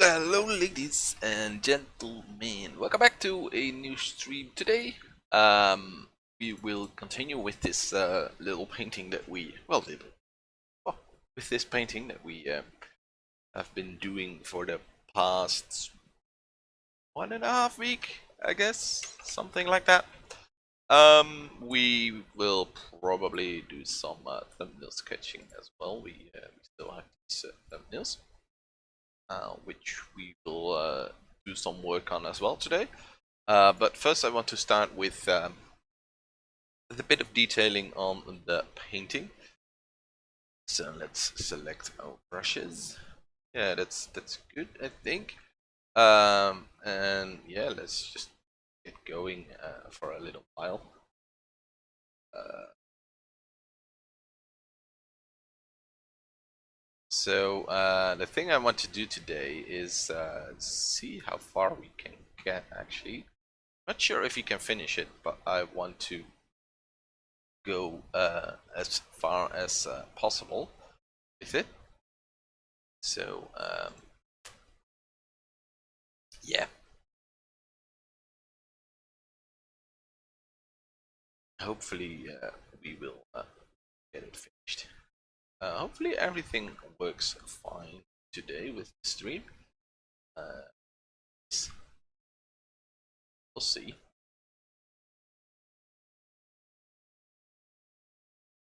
Hello, ladies and gentlemen. Welcome back to a new stream today. We will continue with this little painting that oh, with this painting that we have been doing for the past 1.5 week, I guess, something like that. We will probably do some thumbnail sketching as well. We still have these thumbnails. Which we will do some work on as well today. But first I want to start with a bit of detailing on the painting. So let's select our brushes. Yeah, that's good, I think. And yeah, let's just get going for a little while. So the thing I want to do today is see how far we can get actually. Not sure if you can finish it, but I want to go as far as possible with it. So yeah, hopefully we will get it finished. Hopefully everything works fine today with the stream. We'll see.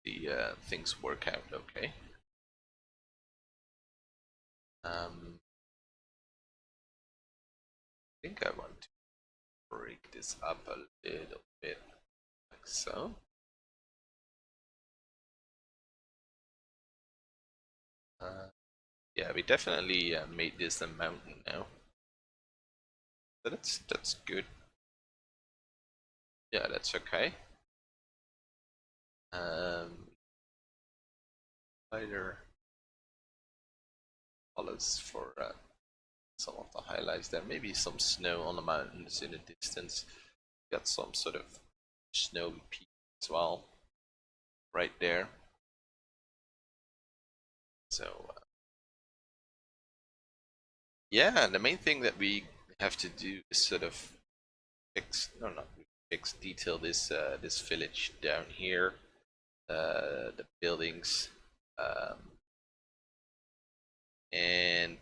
The things work out okay. I think I want to break this up a little bit, like so. Yeah, we definitely made this a mountain now. So that's good. Yeah, that's okay. Lighter colors for some of the highlights. There may be some snow on the mountains in the distance. Got some sort of snowy peak as well, right there. So yeah, the main thing that we have to do is sort of detail this village down here, the buildings, and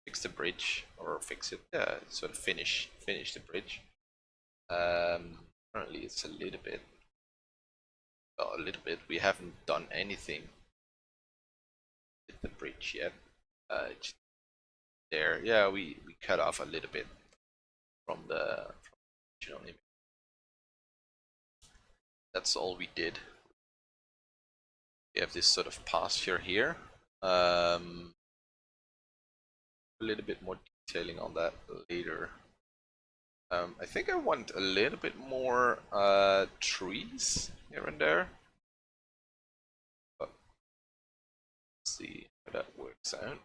fix the bridge, or fix it, sort of finish the bridge. Currently it's a little bit, we haven't done anything with the bridge yet. There, yeah, we cut off a little bit from the original image. That's all we did. We have this sort of pasture here. A little bit more detailing on that later. I think I want a little bit more trees here and there. But let's see how that works out.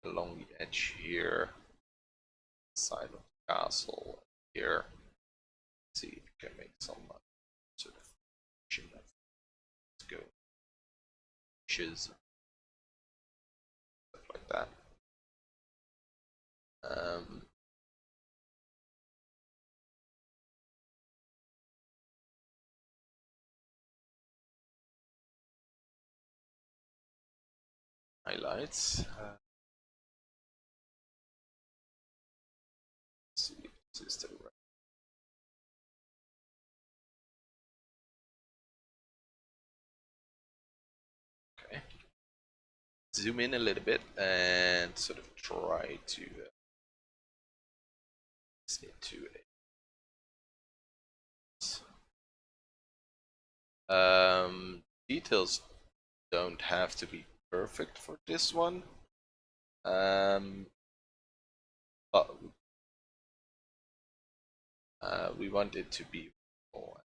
Along the edge here, side of the castle here. Let's see if we can make some sort of let's go bushes, stuff like that. Highlights. Let's see if this is the right. Okay. Zoom in a little bit and sort of try to it to details don't have to be perfect for this one, but we want it to be more.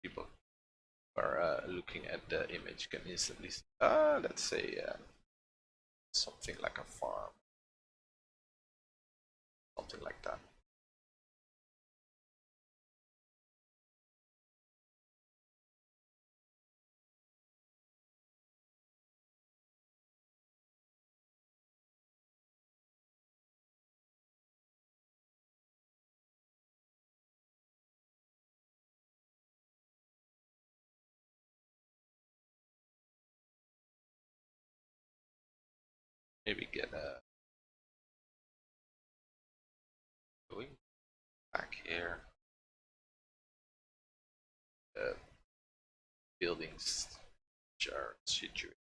People are looking at the image can instantly see, let's say something like a farm, something like that. here. Buildings which are situated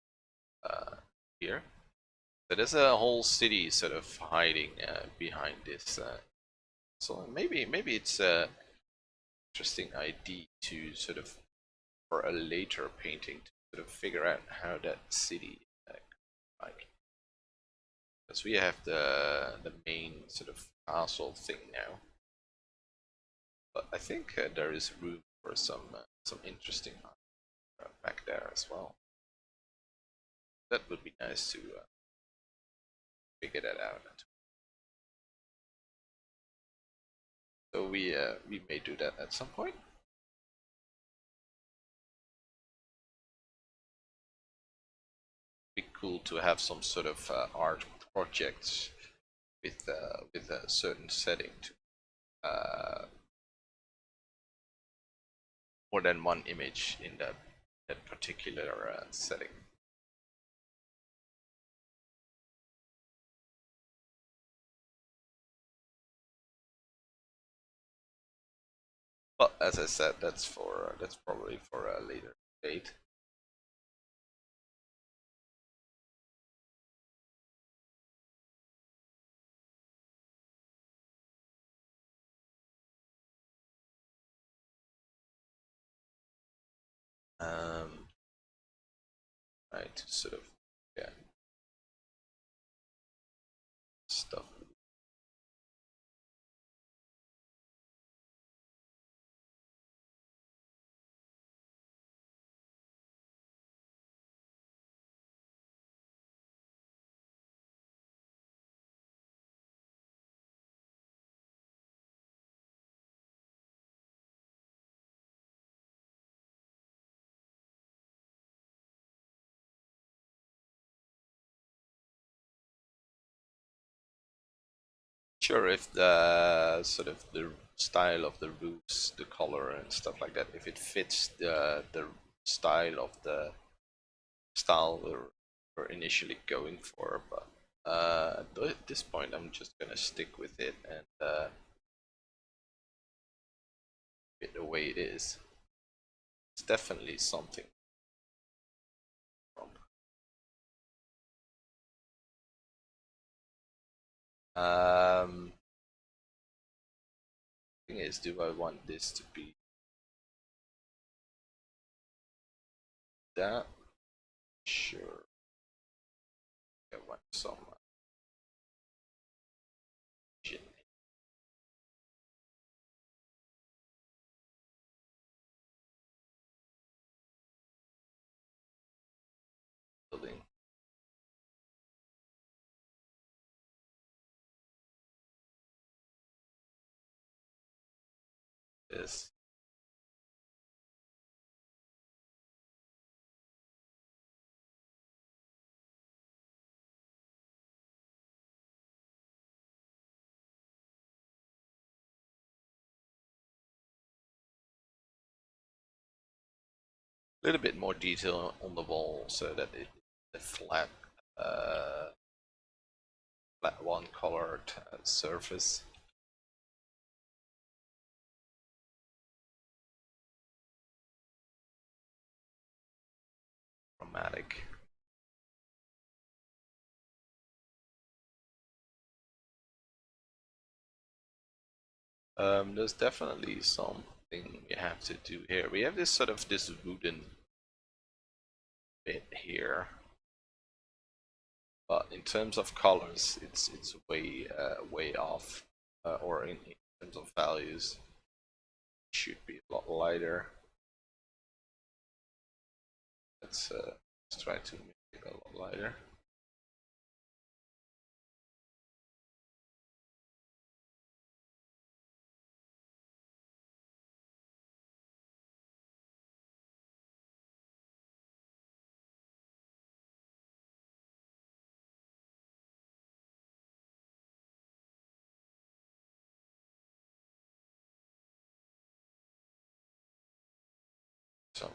here. So there's a whole city sort of hiding behind this. So maybe it's a interesting idea to sort of, for a later painting, to sort of figure out how that city like, because we have the main sort of castle thing now, but I think there is room for some interesting back there as well. That would be nice to figure that out. So we may do that at some point. Be cool to have some sort of art projects with a certain setting to more than one image in that particular setting. But as I said, that's probably for a later date. Right, to sort of, yeah, stuff. Sure, if the sort of the style of the roofs, the color and stuff like that, if it fits the style of the style we're initially going for, but at this point I'm just gonna stick with it and it the way it is. It's definitely something from. Thing is, do I want this to be that? Sure. I want some building. This. A little bit more detail on the wall so that the flat one colored surface. Chromatic. There's definitely something we have to do here. We have this sort of this wooden bit here, but in terms of colors, it's way off, or in terms of values, it should be a lot lighter. Let's try to make it a lot lighter. Some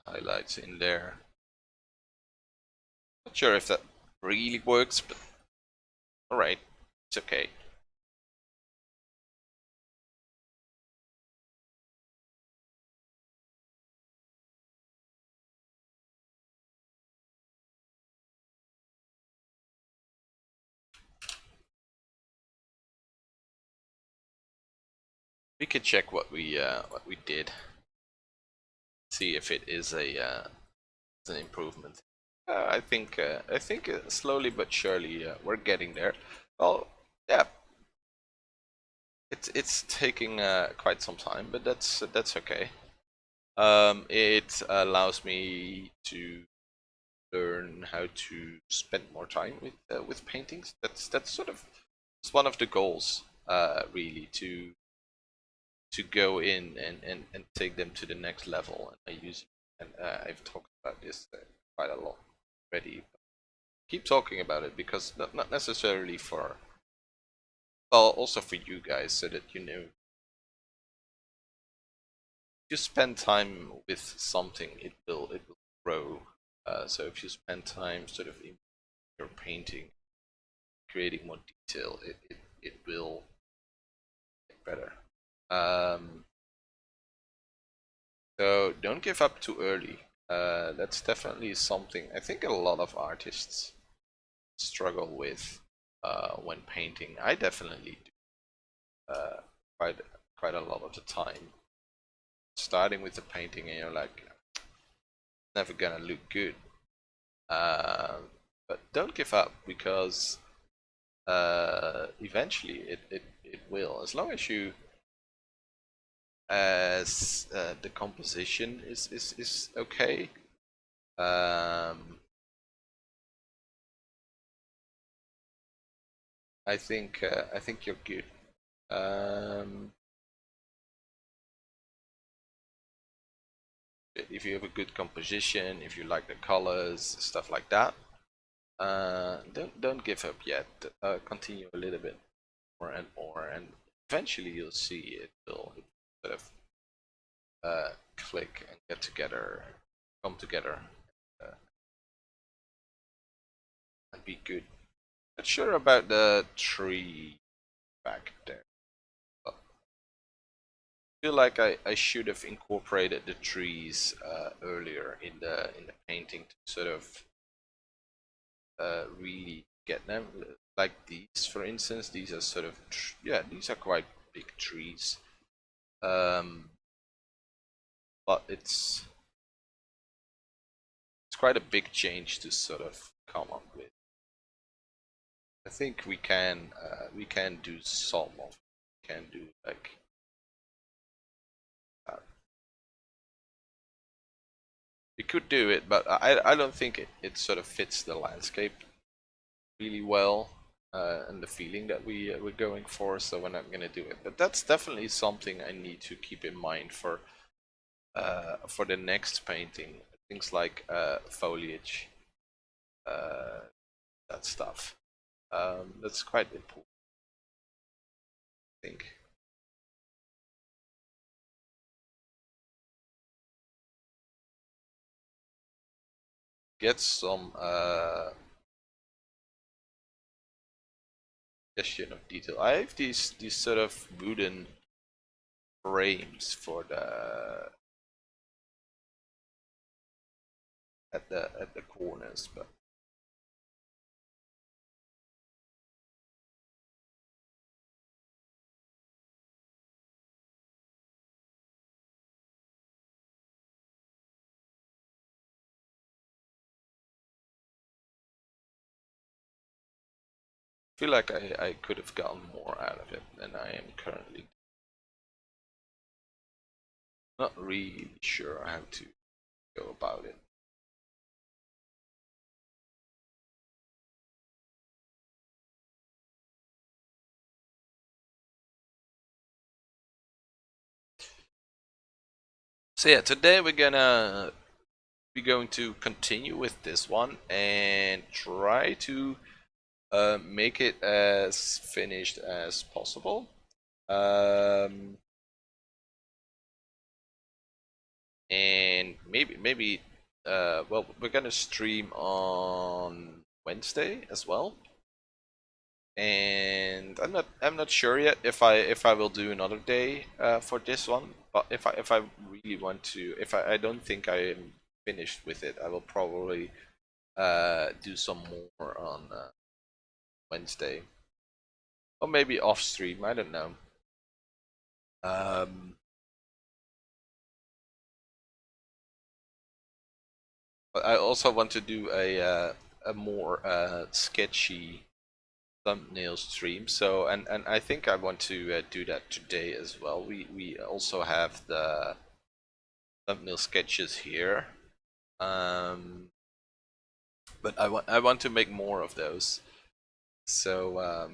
highlights in there. Not sure if that really works, but alright, it's okay. we could check what we did, see if it is an improvement. I think slowly but surely we're getting there. Well, yeah, it's taking quite some time, but that's okay. It allows me to learn how to spend more time with paintings. That's sort of, it's one of the goals, really, to go in and take them to the next level. And I've talked about this quite a lot already. Keep talking about it because not necessarily for, well, also for you guys, so that you know, you spend time with something, it will grow. So if you spend time sort of in your painting, creating more detail, it will get better. So don't give up too early. That's definitely something I think a lot of artists struggle with when painting. I definitely do, quite a lot of the time. Starting with the painting and you're like, never gonna look good. But don't give up, because eventually it will, as long as you, as the composition is okay. I think you're good. If you have a good composition, if you like the colors, stuff like that, don't give up yet. Continue a little bit more and more, and eventually you'll see it will sort of click and get together, come together, uh, and be good. Not sure about the tree back there. I feel like I should have incorporated the trees earlier in the painting to sort of really get them. Like these, for instance, these are sort of yeah, these are quite big trees. But it's quite a big change to sort of come up with. I think we can do some of it. We can do like we could do it, but I don't think it sort of fits the landscape really well, and the feeling that we're going for, so we're not gonna do it. But that's definitely something I need to keep in mind for the next painting. Things like foliage, that stuff. That's quite important, I think. Get some suggestion of detail. I have these sort of wooden frames for the at the corners, but I feel like I could have gotten more out of it than I am currently. Not really sure how to go about it. So yeah, today we're going to continue with this one and try to make it as finished as possible. And maybe well, we're gonna stream on Wednesday as well, and I'm not sure yet if I will do another day for this one. But if I really want to, if I don't think I am finished with it, I will probably do some more on Wednesday, or maybe off stream. I don't know. But I also want to do a more sketchy thumbnail stream. So and I think I want to do that today as well. We also have the thumbnail sketches here, but I want to make more of those. So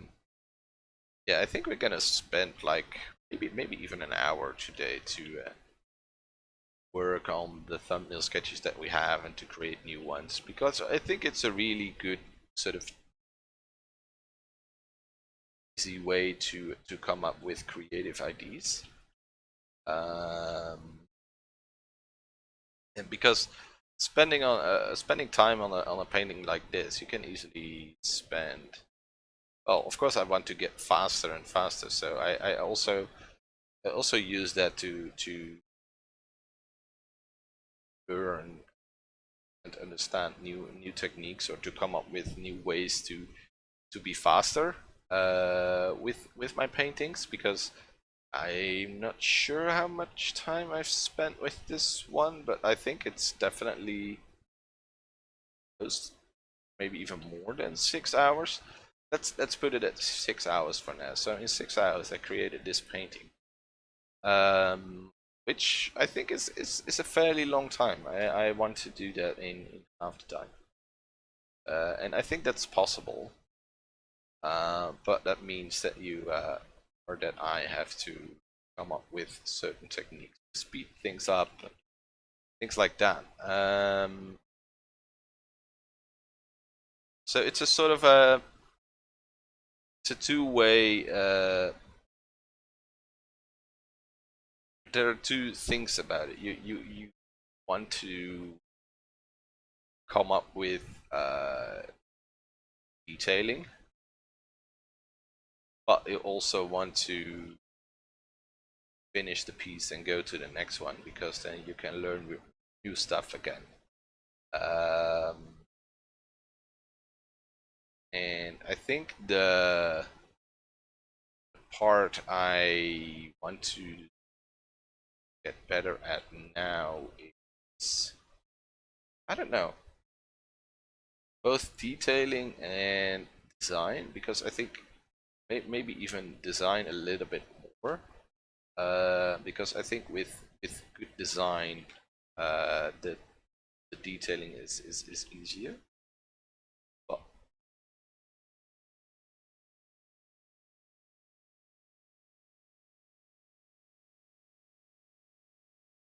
yeah, I think we're gonna spend like maybe even an hour today to work on the thumbnail sketches that we have and to create new ones, because I think it's a really good sort of easy way to come up with creative ideas. And because spending time on a painting like this, you can easily spend. Well, of course, I want to get faster and faster, so I also use that to learn and understand new techniques, or to come up with new ways to be faster with my paintings, because I'm not sure how much time I've spent with this one, but I think it's definitely maybe even more than 6 hours. Let's put it at 6 hours for now. So in 6 hours I created this painting, which I think is a fairly long time. I want to do that in half the time, and I think that's possible. But that means that or that I have to come up with certain techniques to speed things up, and things like that. So it's a sort of it's a two-way. There are two things about it. You want to come up with detailing, but you also want to finish the piece and go to the next one, because then you can learn new stuff again. And I think the part I want to get better at now is, I don't know, both detailing and design, because I think maybe even design a little bit more, because I think with good design, the detailing is easier. But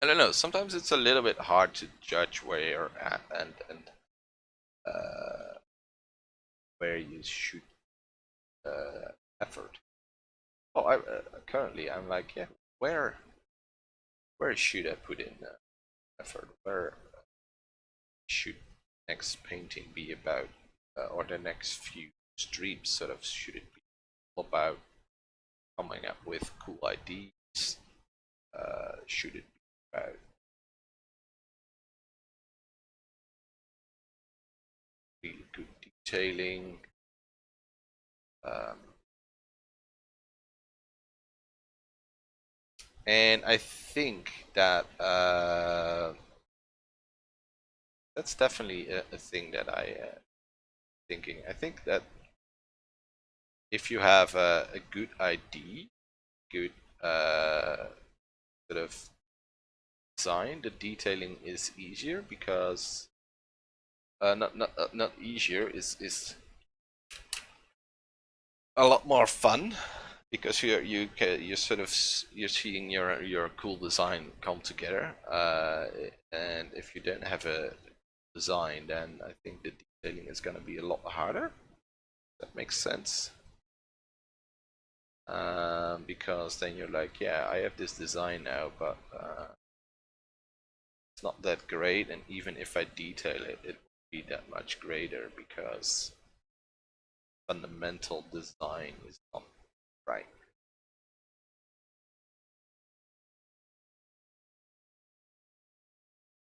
I don't know. Sometimes it's a little bit hard to judge where you're at and where you should effort. Oh, currently I'm like, yeah, where should I put in effort? Where should next painting be about, or the next few streams sort of should it be about coming up with cool ideas? Should it be about really good detailing? Um, and I think that that's definitely a thing that I thinking. I think that if you have a good idea, good sort of design, the detailing is easier, because not easier, is a lot more fun, because you're sort of you're seeing your cool design come together, and if you don't have a design, then I think the detailing is going to be a lot harder. That makes sense. Because then you're like, yeah, I have this design now, but it's not that great, and even if I detail it, it won't be that much greater, because fundamental design is not right.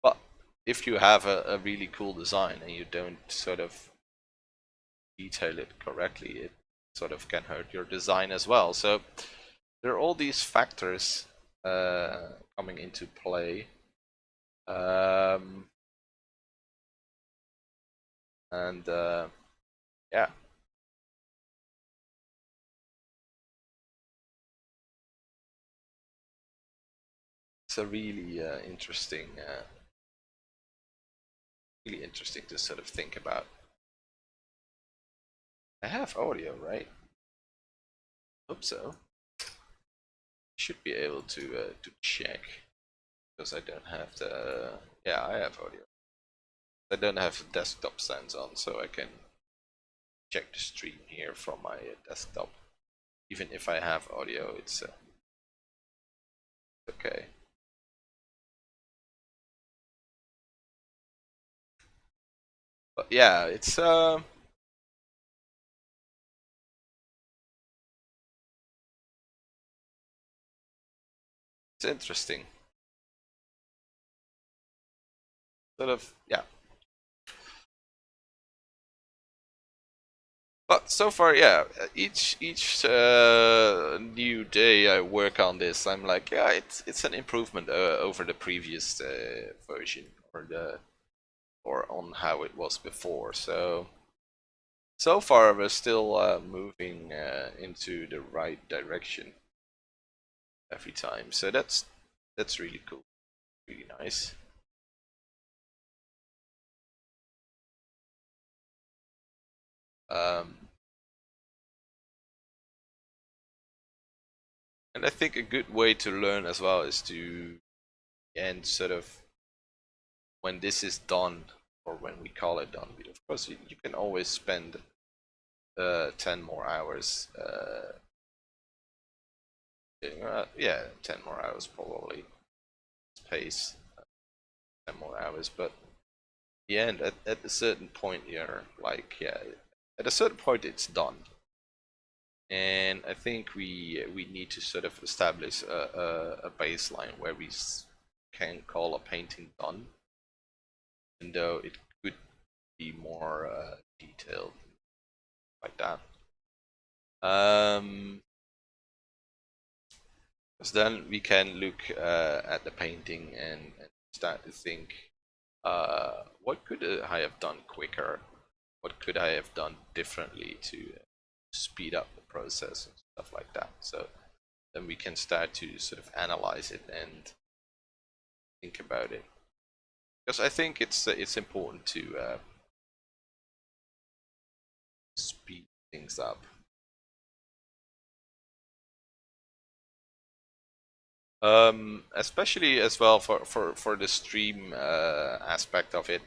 But if you have a really cool design and you don't sort of detail it correctly, it sort of can hurt your design as well. So there are all these factors coming into play. And yeah, it's a really really interesting to sort of think about. I have audio, right? Hope so. Should be able to check because I don't have the. Yeah, I have audio. I don't have the desktop sounds on, so I can check the stream here from my desktop. Even if I have audio, it's okay. But yeah, it's interesting. Sort of, yeah. But so far, yeah, each new day I work on this, I'm like, yeah, it's an improvement over the previous version or on how it was before. So far we're still moving into the right direction every time. So that's really cool, really nice. Um, and I think a good way to learn as well is to and sort of when this is done or when we call it done. Of course, you can always spend 10 more hours. Yeah, 10 more hours probably. Pace 10 more hours, but the end at a certain point you're like, yeah, at a certain point it's done. And I think we need to sort of establish a baseline where we can call a painting done, even though it could be more detailed like that. Because then we can look at the painting and start to think, what could I have done quicker? What could I have done differently to speed up the process and stuff like that? So then we can start to sort of analyze it and think about it. Because I think it's important to speed things up. Especially as well for the stream aspect of it.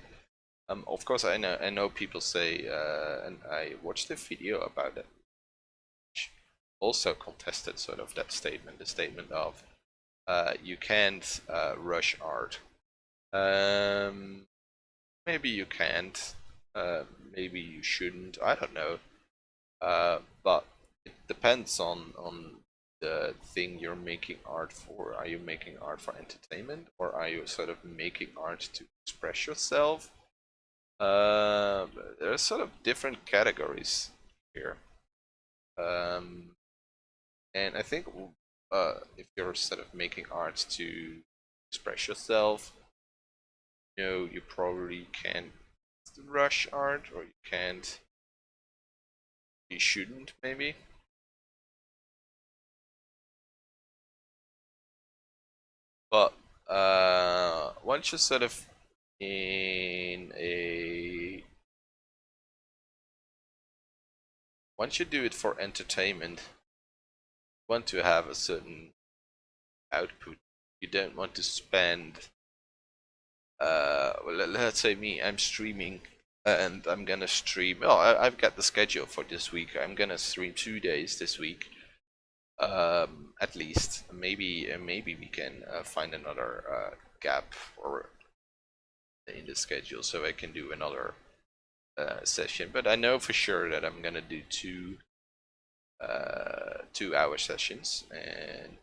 Of course, I know people say, and I watched a video about it, which also contested sort of that statement, the statement of you can't rush art. Maybe you can't, maybe you shouldn't. I don't know, but it depends on the thing you're making art for. Are you making art for entertainment, or are you sort of making art to express yourself? There are sort of different categories here, and I think if you're sort of making art to express yourself, you probably can't rush art, or you shouldn't maybe. But once you're sort of in a once you do it for entertainment, you want to have a certain output. You don't want to spend well, let's say me, I'm streaming and I'm gonna stream. Oh, I've got the schedule for this week. I'm gonna stream 2 days this week, at least. Maybe we can find another gap or in the schedule so I can do another session. But I know for sure that I'm gonna do 2 hour sessions, and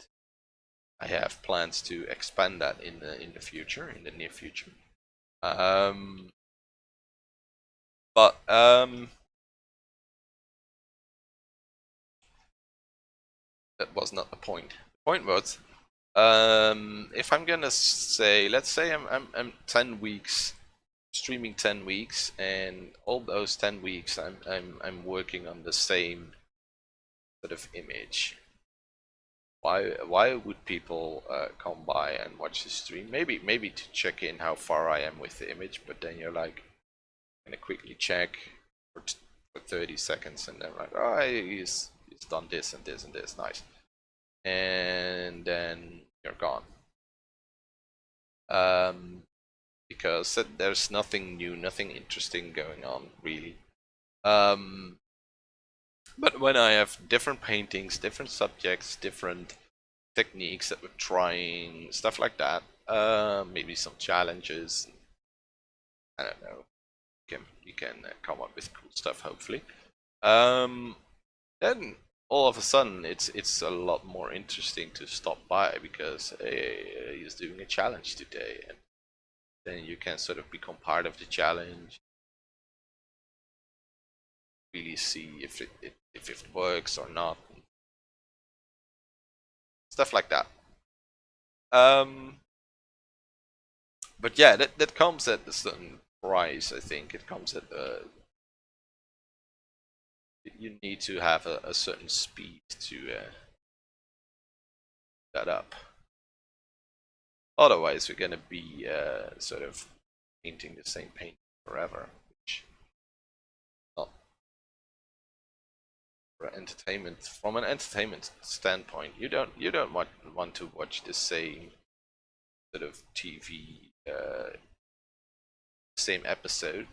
I have plans to expand that in the future, in the near future. But that was not the point. The point was If I'm gonna say, let's say I'm 10 weeks streaming 10 weeks, and all those 10 weeks I'm working on the same sort of image. Why would people come by and watch the stream? Maybe to check in how far I am with the image, but then you're like gonna quickly check for 30 seconds, and then like, oh, he's done this and this and this, nice, and then you're gone. Because there's nothing new, nothing interesting going on really. But when I have different paintings, different subjects, different techniques that we're trying, stuff like that, maybe some challenges, I don't know, you can come up with cool stuff hopefully. Then all of a sudden it's a lot more interesting to stop by because hey, he's doing a challenge today, and then you can sort of become part of the challenge, really see if it works or not, stuff like that. But yeah, that comes at a certain price. I think it comes at you need to have a certain speed to that up. Otherwise, we're gonna be sort of painting the same paint forever, which not for entertainment. From an entertainment standpoint, you don't want to watch the same sort of TV, same episode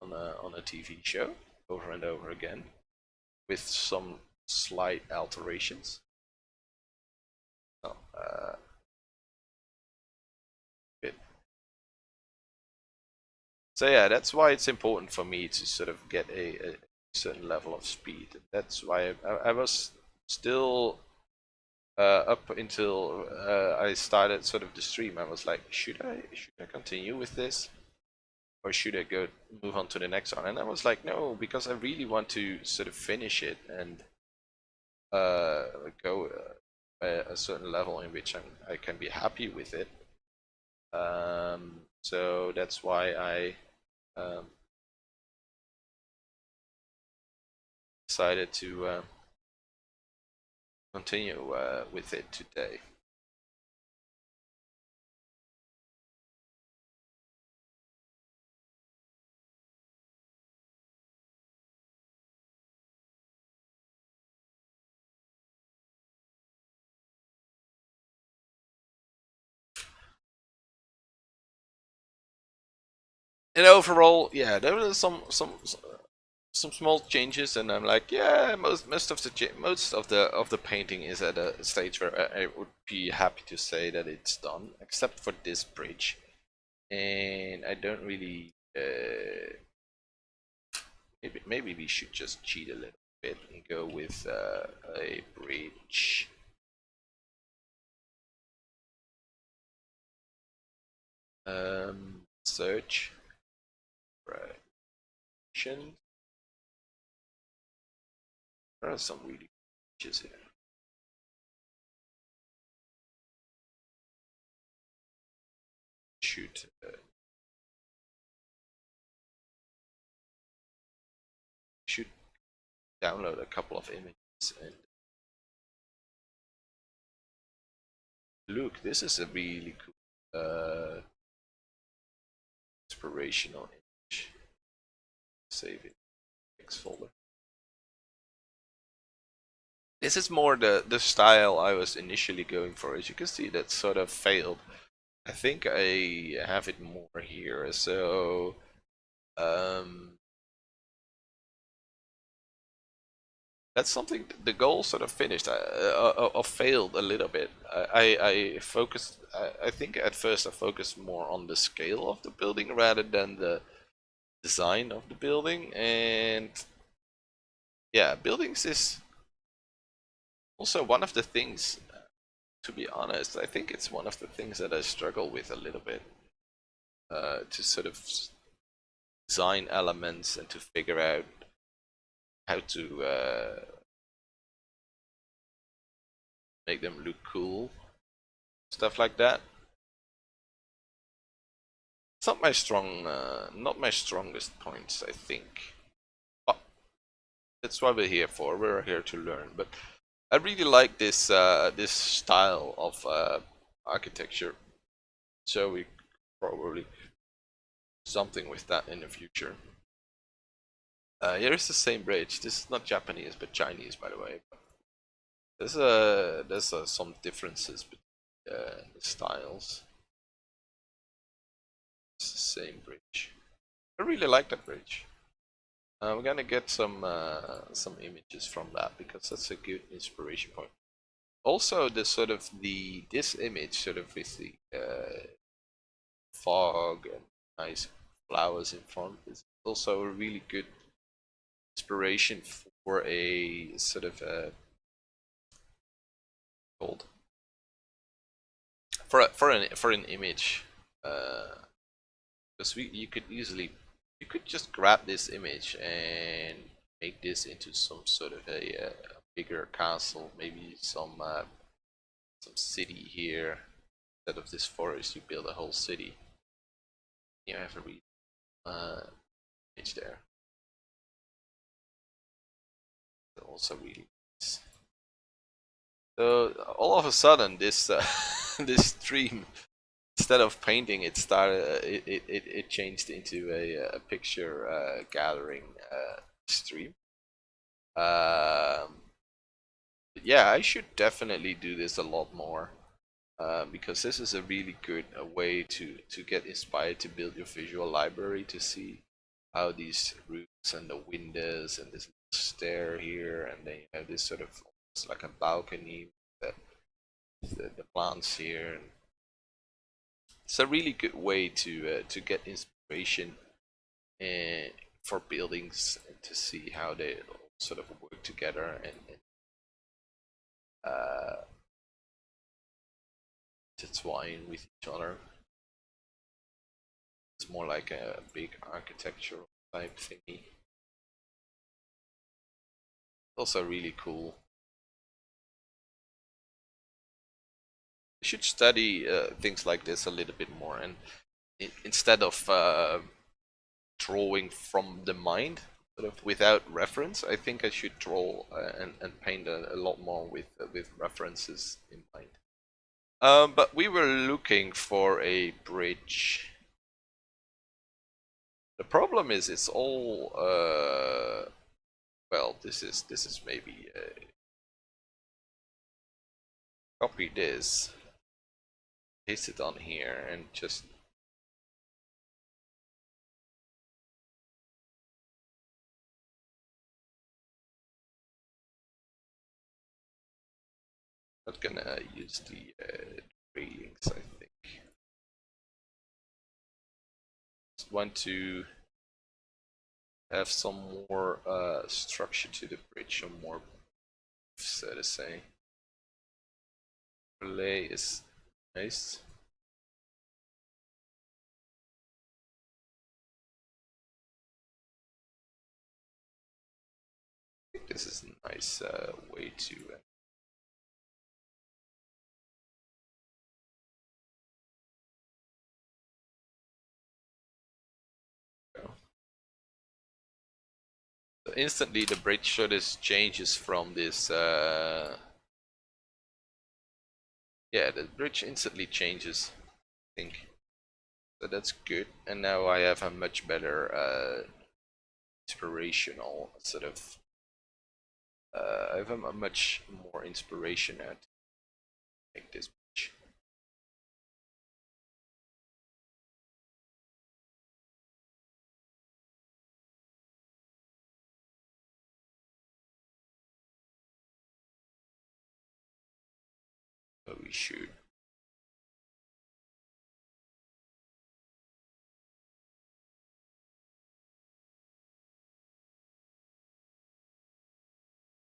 on a TV show over and over again, with some slight alterations. Oh, good. So yeah, that's why it's important for me to sort of get a certain level of speed. That's why I was still up until I started sort of the stream. I was like, should I continue with this, or should I go move on to the next one? And I was like, no, because I really want to sort of finish it and go a certain level in which I can be happy with it. So that's why I decided to continue with it today. And overall, yeah, there were some small changes, and I'm like, yeah, most of the painting is at a stage where I would be happy to say that it's done, except for this bridge, and I don't really. Maybe we should just cheat a little bit and go with a bridge. Search. Right. There are some really bridges here. Shoot. Should download a couple of images and look. This is a really cool inspirational image. Save it. Next folder. This is more the style I was initially going for. As you can see, that sort of failed. I think I have it more here. So that's something. The goal sort of finished. I failed a little bit. I focused. I think at first I focused more on the scale of the building rather than the design of the building. And yeah, buildings is also one of the things. To be honest, I think it's one of the things that I struggle with a little bit. To sort of design elements and to figure out how to make them look cool. stuff like that. It's not my not my strongest points, I think. But that's what we're here for. We're here to learn. But I really like this this style of architecture. So we probably something with that in the future. Here is the same bridge. This is not Japanese, but Chinese, by the way. There's some differences between the styles. It's the same bridge. I really like that bridge. We're gonna get some images from that because that's a good inspiration point. Also, the sort of this image sort of with the fog and nice flowers in front is also a really good inspiration for a sort of called for an image. Because you could just grab this image and make this into some sort of a bigger castle, maybe some city here. Instead of this forest, you build a whole city. You have a image there. Also really nice. So all of a sudden, this this stream, instead of painting, it started. It changed into a picture gathering stream. Yeah, I should definitely do this a lot more because this is a really good way to get inspired to build your visual library, to see how these roofs and the windows and this stair here, and then you have this sort of almost like a balcony with the plants here. And it's a really good way to get inspiration for buildings and to see how they sort of work together and intertwine with each other. It's more like a big architectural type thingy. Also really cool. You should study things like this a little bit more, and instead of drawing from the mind, sort of without reference, I think I should draw and paint a lot more with references in mind. But we were looking for a bridge. The problem is it's all well, this is maybe copy this, paste it on here, and just not gonna use the railings, I think. Just want to have some more structure to the bridge, or more, so to say. Relay is nice. I think this is a nice way to go. So instantly the bridge sort of changes from this yeah, the bridge instantly changes, I think. So that's good, and now I have a much better inspirational sort of I have a much more inspiration at make this bridge. So we should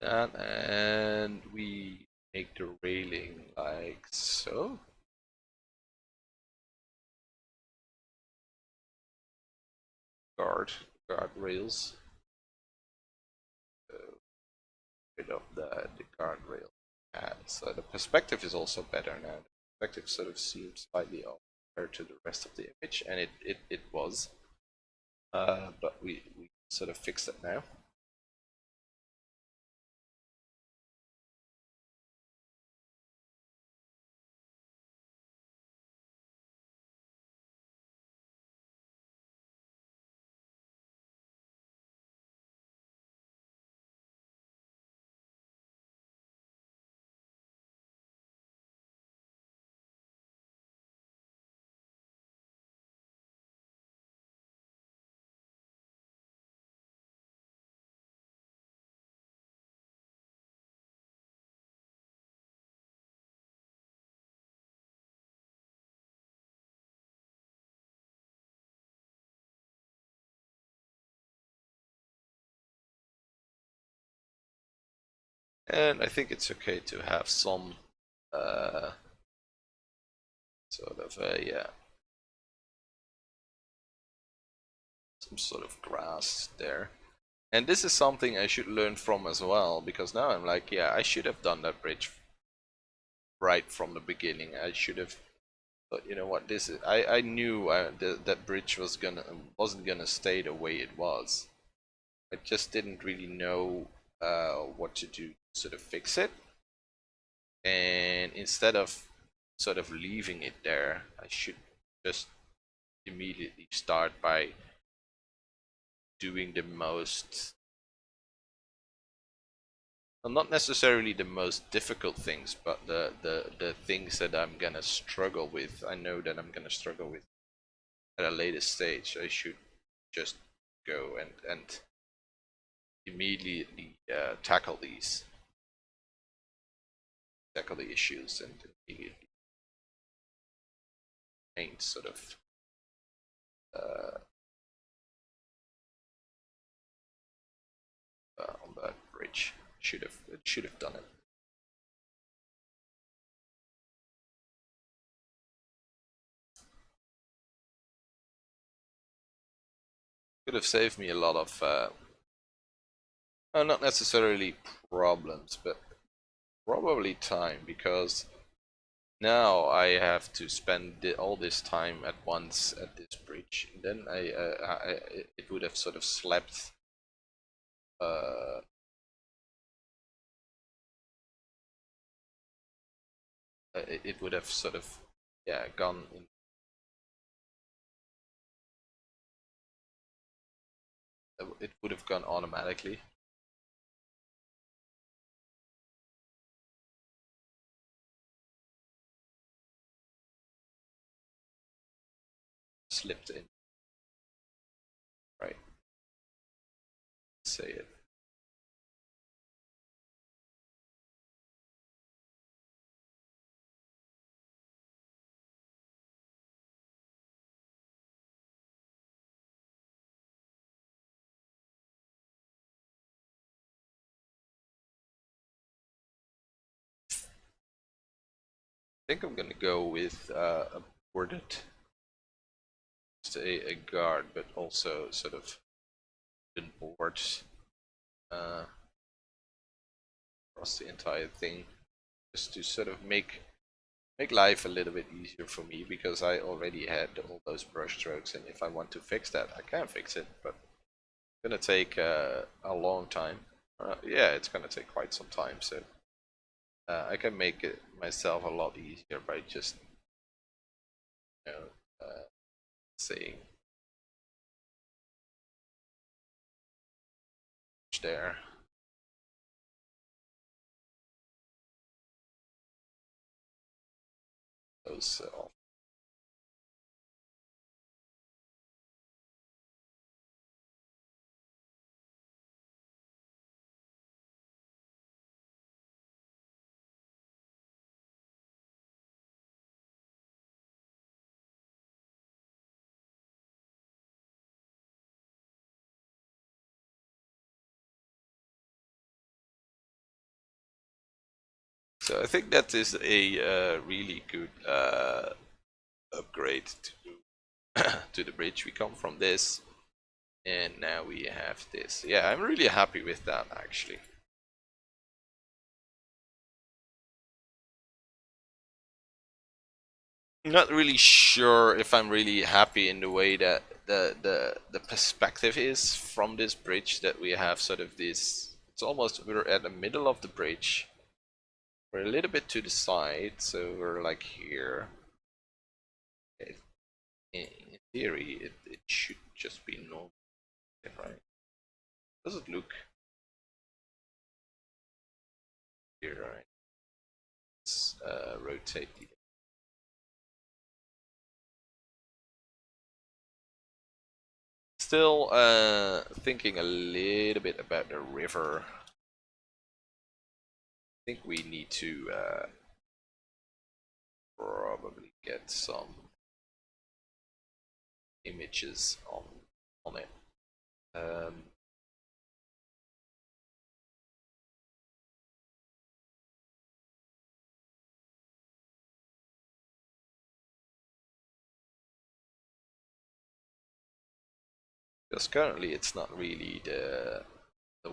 that, and we make the railing like so. Guardrails. So rid of the guardrail. So the perspective is also better now. perspective sort of seemed slightly off compared to the rest of the image, and it was. But we sort of fixed it now. And I think it's okay to have some sort of a some sort of grass there. And this is something I should learn from as well, because now I'm like, yeah, I should have done that bridge right from the beginning. I should have, but you know what, this is, I knew that bridge wasn't gonna stay the way it was. I just didn't really know what to do to sort of fix it. And instead of sort of leaving it there, I should just immediately start by doing the most, well, not necessarily the most difficult things, but the things that I'm gonna struggle with. I know that I'm gonna struggle with at a later stage. I should just go and immediately tackle the issues and immediately paint sort of on that bridge. It should have done it. Could have saved me a lot of not necessarily problems, but probably time, because now I have to spend all this time at once at this bridge. And then it would have sort of slept. It would have sort of, yeah, gone in. It would have gone automatically. Slipped in. Right. Say it. I think I'm gonna go with a boarded, just a guard, but also sort of boards across the entire thing, just to sort of make life a little bit easier for me, because I already had all those brush strokes, and if I want to fix that, I can fix it, but it's gonna take a long time. Yeah, it's gonna take quite some time, so I can make it myself a lot easier by just, you know, saying there. Those So I think that is a really good upgrade to to the bridge. We come from this, and now we have this. Yeah, I'm really happy with that, actually. Not really sure if I'm really happy in the way that the perspective is from this bridge, that we have sort of this. It's almost, we're at the middle of the bridge. We're a little bit to the side, so we're like here. In theory, it should just be normal, right? Does it look here, right? Let's rotate the. Still thinking a little bit about the river. I think we need to probably get some images on it. Because currently it's not really the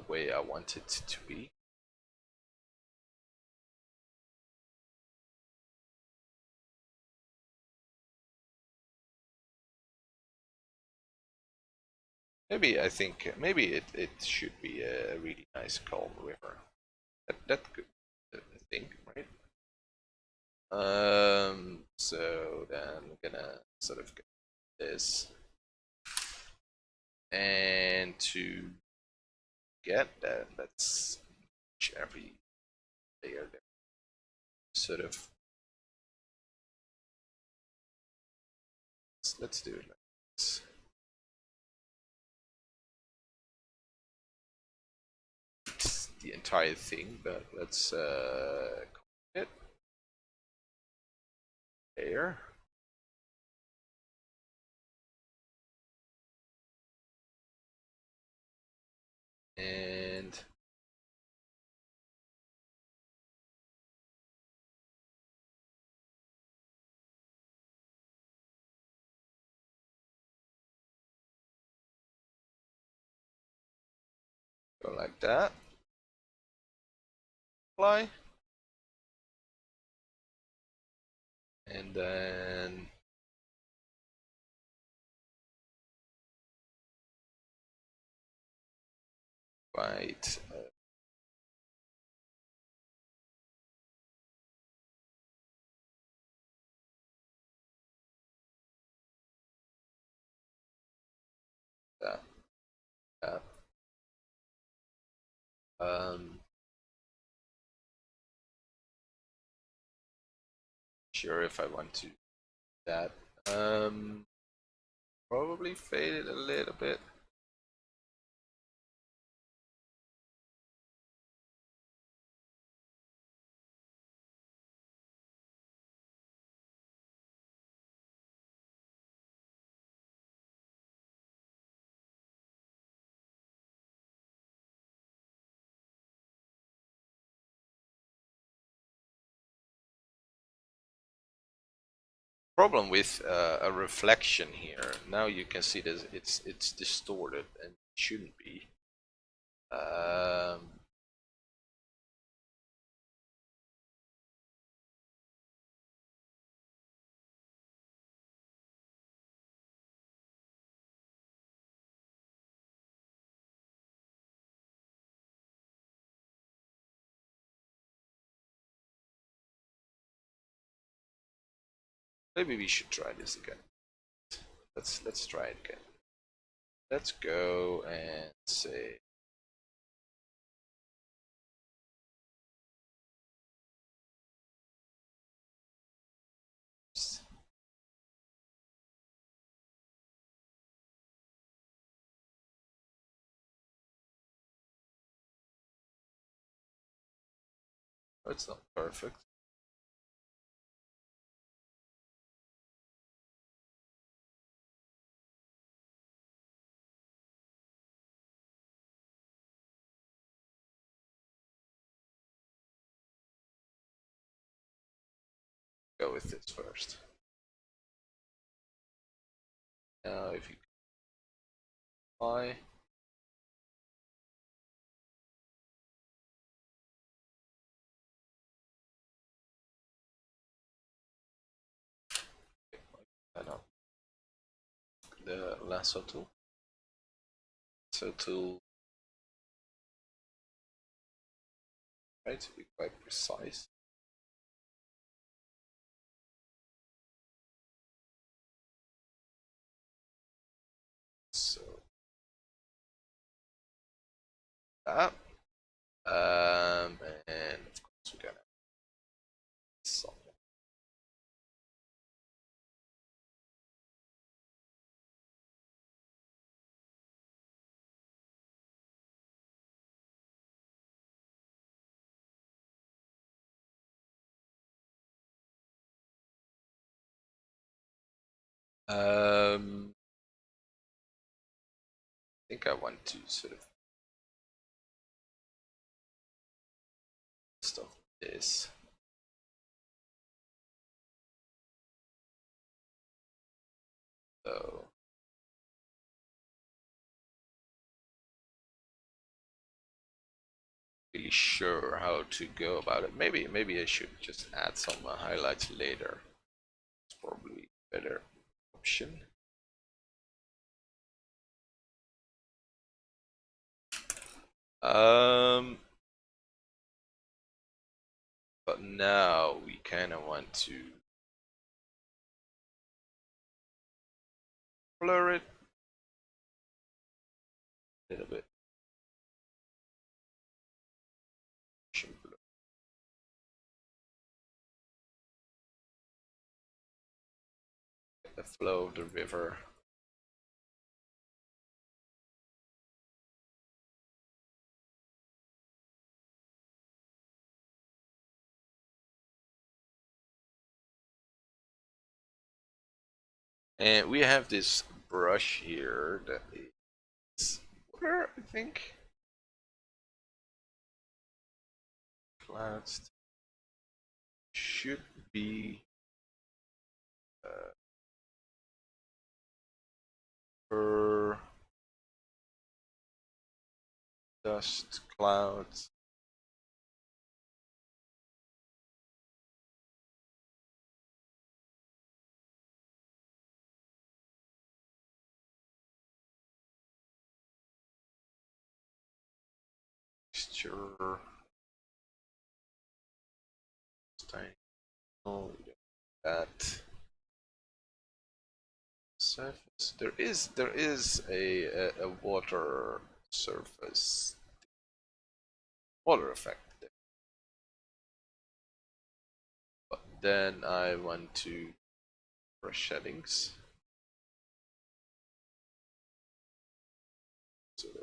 way I want it to be. Maybe I think maybe it should be a really nice calm river. That could, I think, right? So then we're gonna sort of get this, and to get that, let's change every layer there. Sort of. Let's do it like this. It's the entire thing, but let's copy it there. And go like that. Apply. And then right. That. That. Sure if I want to do that. Probably fade it a little bit. Problem with a reflection here. Now you can see that it's distorted and it shouldn't be. Maybe we should try this again. Let's try it again. Let's go and say oh, it's not perfect. Go with this first. Now if you apply. I know the lasso tool. So to try to be quite precise. So that, and of course we're gonna some. I think I want to sort of stuff this. So really sure how to go about it. Maybe I should just add some highlights later. It's probably a better option. But now we kind of want to blur it a little bit. The flow of the river. And we have this brush here that is water, I think. Clouds should be per dust clouds. Texture. Tiny. Oh, that surface. There is a water surface, water effect there. But then I went to brush settings. Sort of.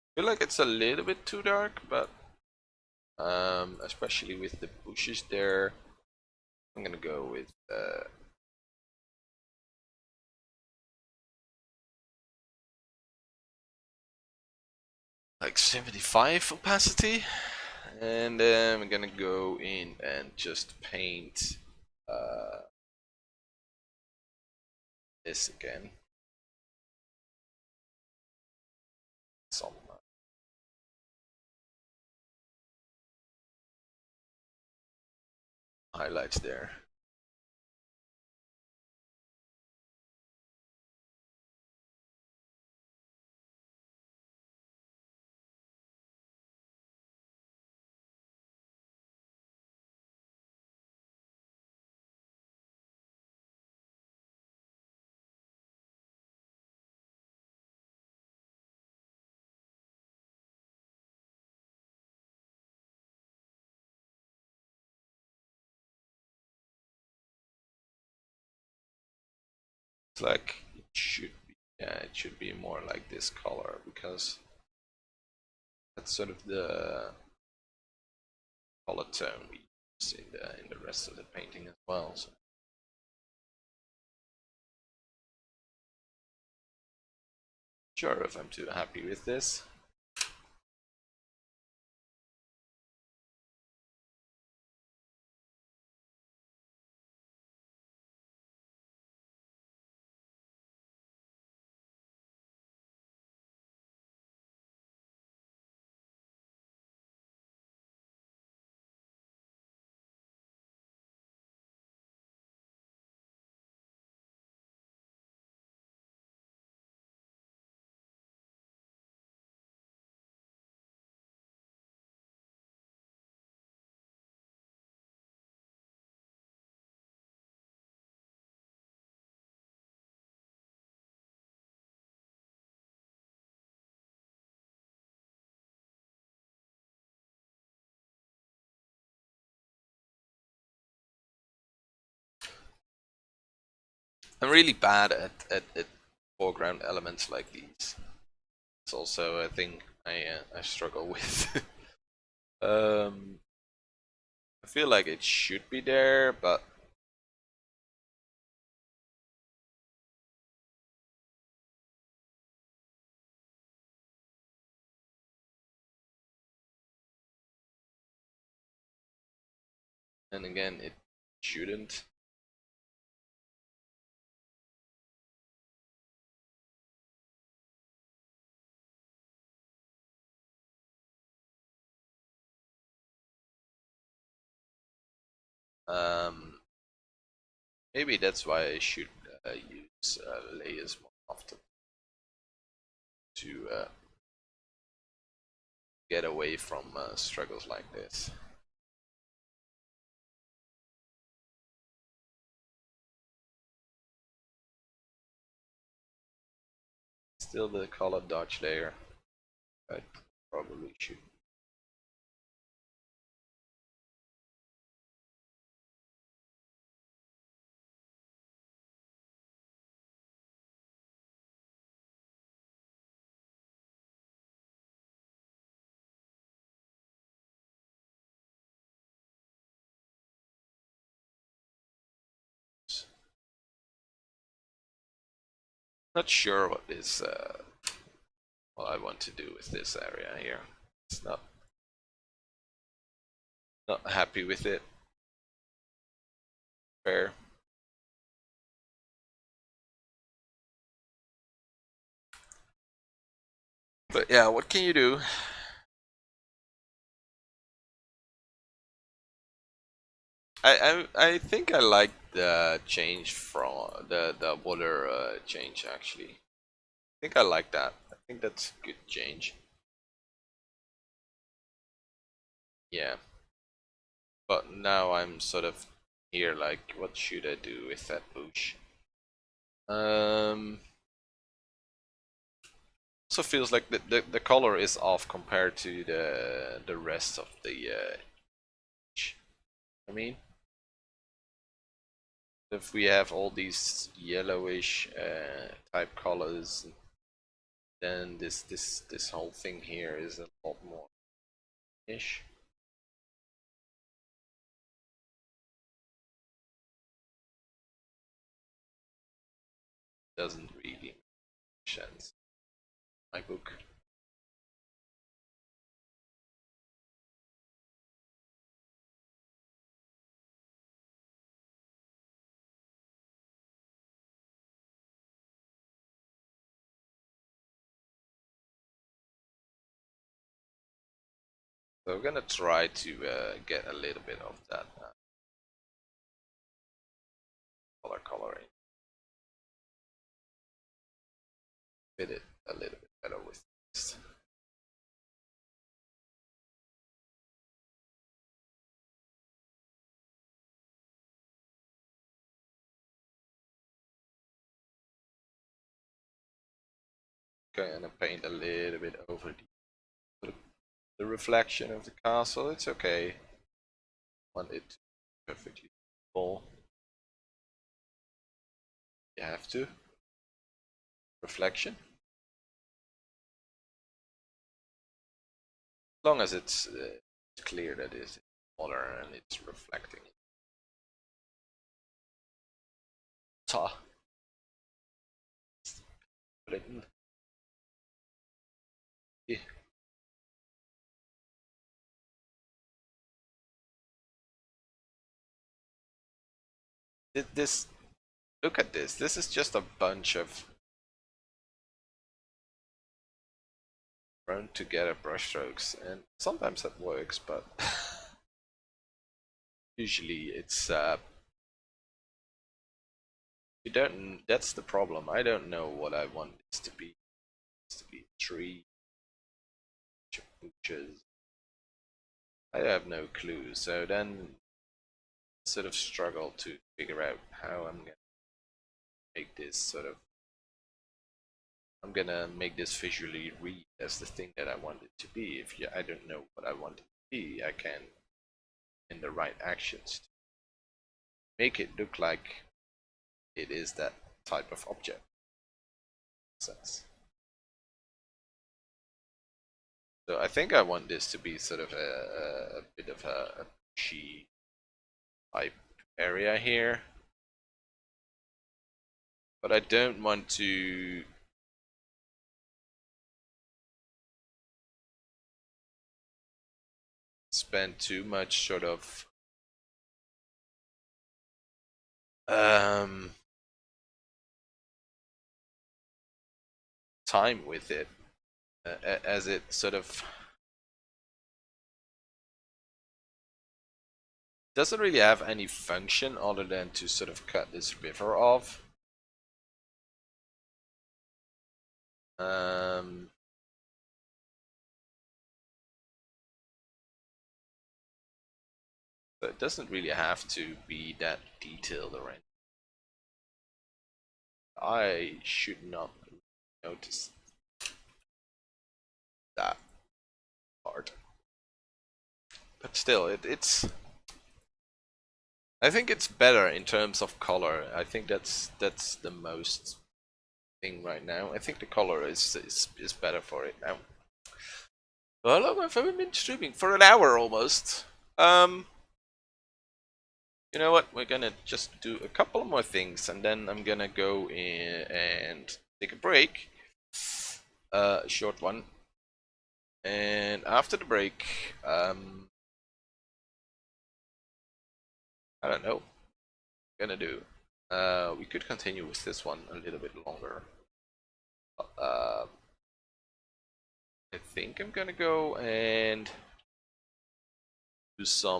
I feel like it's a little bit too dark, but especially with the bushes there, I'm gonna go with like 75 opacity, and then I'm gonna go in and just paint this again. Some highlights there. It's like it should be, yeah, it should be more like this color because That's sort of the color tone we use in the rest of the painting as well. So. Sure, if I'm too happy with this. I'm really bad at foreground elements like these. It's also a thing I struggle with. I feel like it should be there, but then again, it shouldn't. Um, Maybe that's why I should use layers more often to get away from struggles like this. Still the color dodge layer. I probably should. Not sure what is what I want to do with this area here. It's not happy with it. Fair. But yeah, what can you do? I think I like the change from the water change actually. I think I like that. I think that's a good change. Yeah. But now I'm sort of here like what should I do with that bush? Also feels like the color is off compared to the rest of the I mean if we have all these yellowish type colors, then this whole thing here is a lot more ish. Doesn't really make sense. My book. So we're gonna try to get a little bit of that color coloring. Fit it a little bit better with this. Okay, and then paint a little bit over the reflection of the castle. It's okay. Want it perfectly full. You have to. Reflection. long as it's clear that it's color and it's reflecting. Ta. Yeah. This, look at this. This is just a bunch of thrown together brushstrokes, and sometimes that works, but usually it's you don't. That's the problem. I don't know what I want this to be. It's to be a tree, bushes. I have no clue. So then, sort of struggle to figure out how I'm gonna make this sort of. I'm gonna make this visually read as the thing that I want it to be. If I don't know what I want it to be, I can, in the right actions, make it look like it is that type of object. Sense. So I think I want this to be sort of a bit of a bushy type area here, but I don't want to spend too much sort of time with it, as it sort of doesn't really have any function other than to sort of cut this river off. But it doesn't really have to be that detailed or anything. I should not notice that part. But still, it's. I think it's better in terms of color. I think that's the most thing right now. I think the color is better for it now. Well, how long have I been streaming? For an hour almost. You know what? We're gonna just do a couple more things, and then I'm gonna go in and take a break. A short one. And after the break, I don't know. What I'm gonna do. We could continue with this one a little bit longer. I think I'm gonna go and do some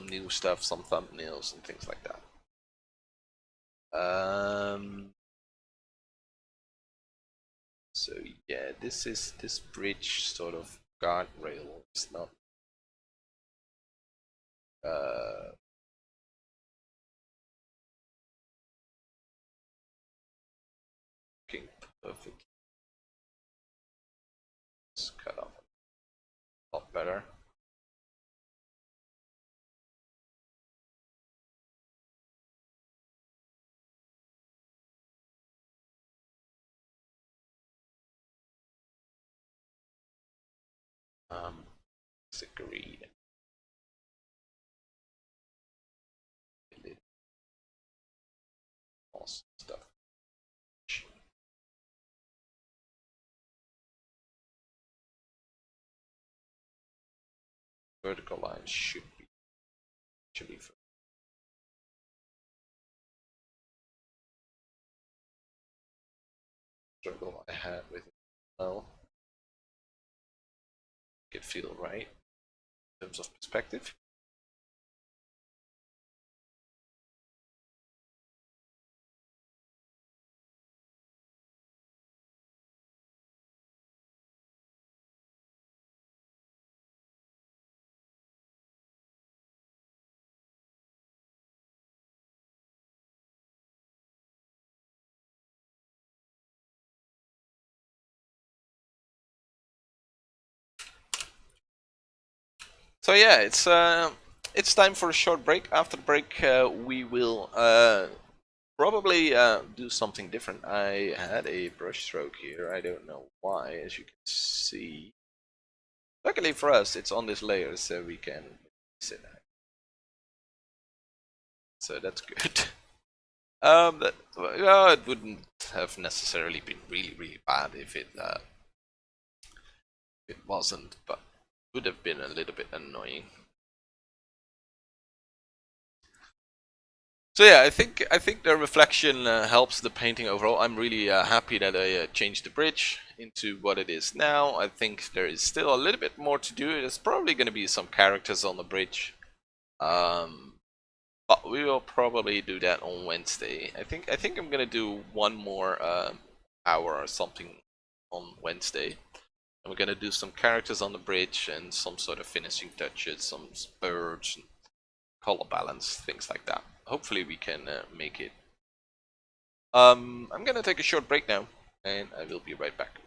new stuff, some thumbnails and things like that. So yeah, this bridge sort of guardrail is not working perfectly. It's cut off a lot better. It's a green. Awesome stuff. Vertical lines should be actually struggle I had with it. Well, it feel right in terms of perspective. So yeah, it's time for a short break. After the break, we will probably do something different. I had a brush stroke here. I don't know why, as you can see. Luckily for us, it's on this layer, so we can sit that. So that's good. Well, it wouldn't have necessarily been really bad if it wasn't, but would have been a little bit annoying. So yeah, I think the reflection helps the painting overall. I'm really happy that I changed the bridge into what it is now. I think there is still a little bit more to do. There's probably going to be some characters on the bridge, but we will probably do that on Wednesday. I think I'm going to do one more hour or something on Wednesday. And we're going to do some characters on the bridge and some sort of finishing touches, some birds, and color balance, things like that. Hopefully we can make it. I'm gonna take a short break now, and I will be right back.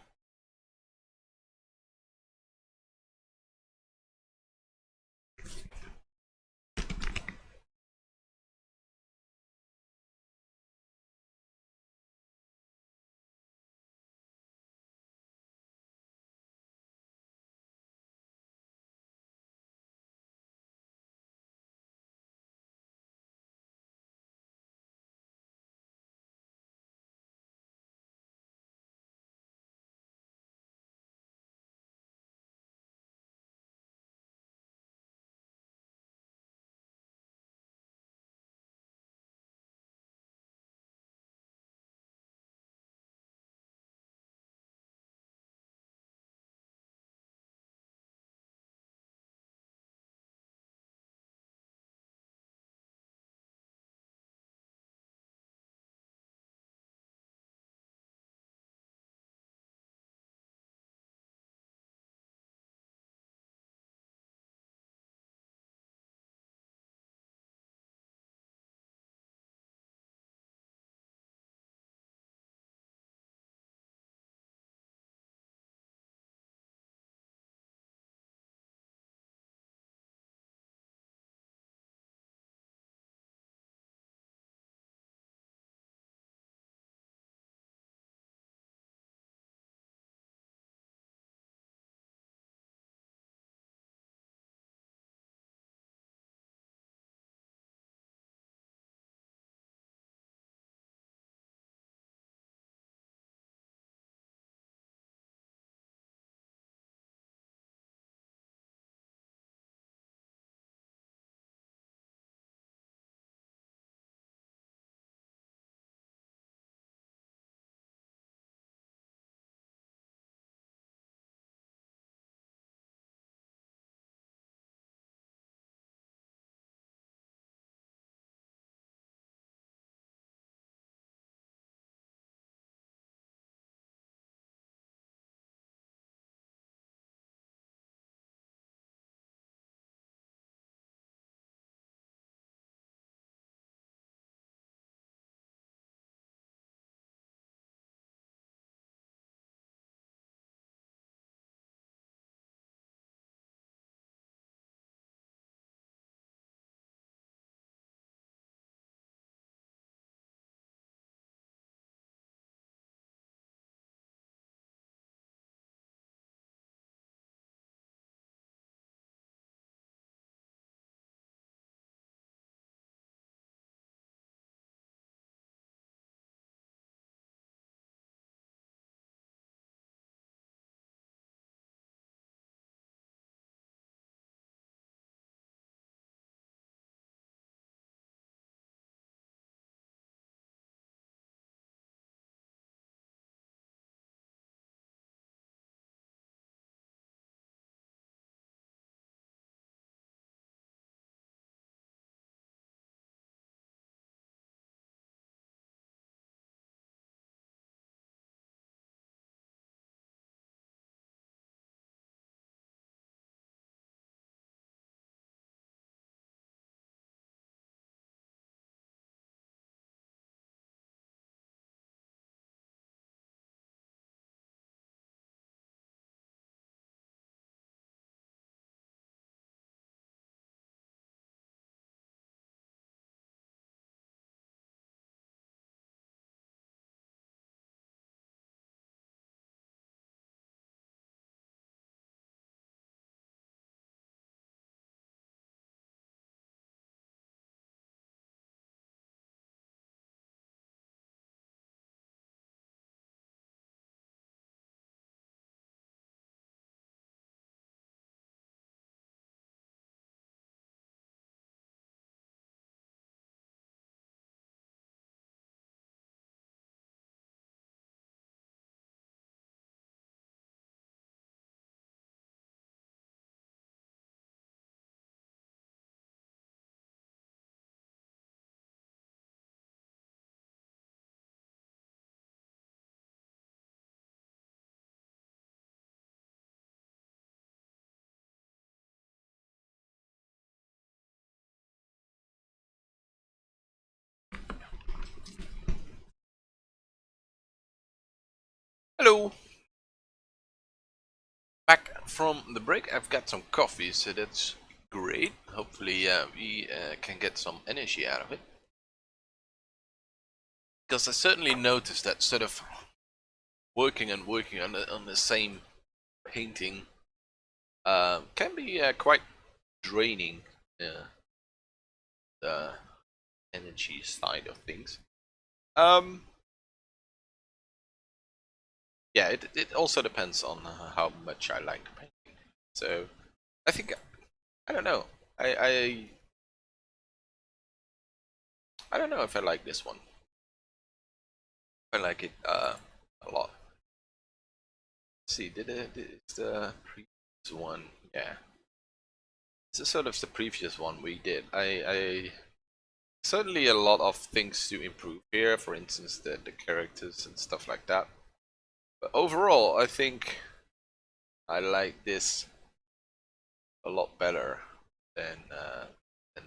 Hello! Back from the break, I've got some coffee, so that's great. Hopefully we can get some energy out of it. Because I certainly noticed that sort of working and working on the same painting can be quite draining, the energy side of things. Yeah, it also depends on how much I like painting. So I think, I don't know. I don't know if I like this one. I like it a lot. Let's see, it's the previous one? Yeah, this is sort of the previous one we did. I certainly a lot of things to improve here. For instance, the characters and stuff like that. But overall, I think I like this a lot better than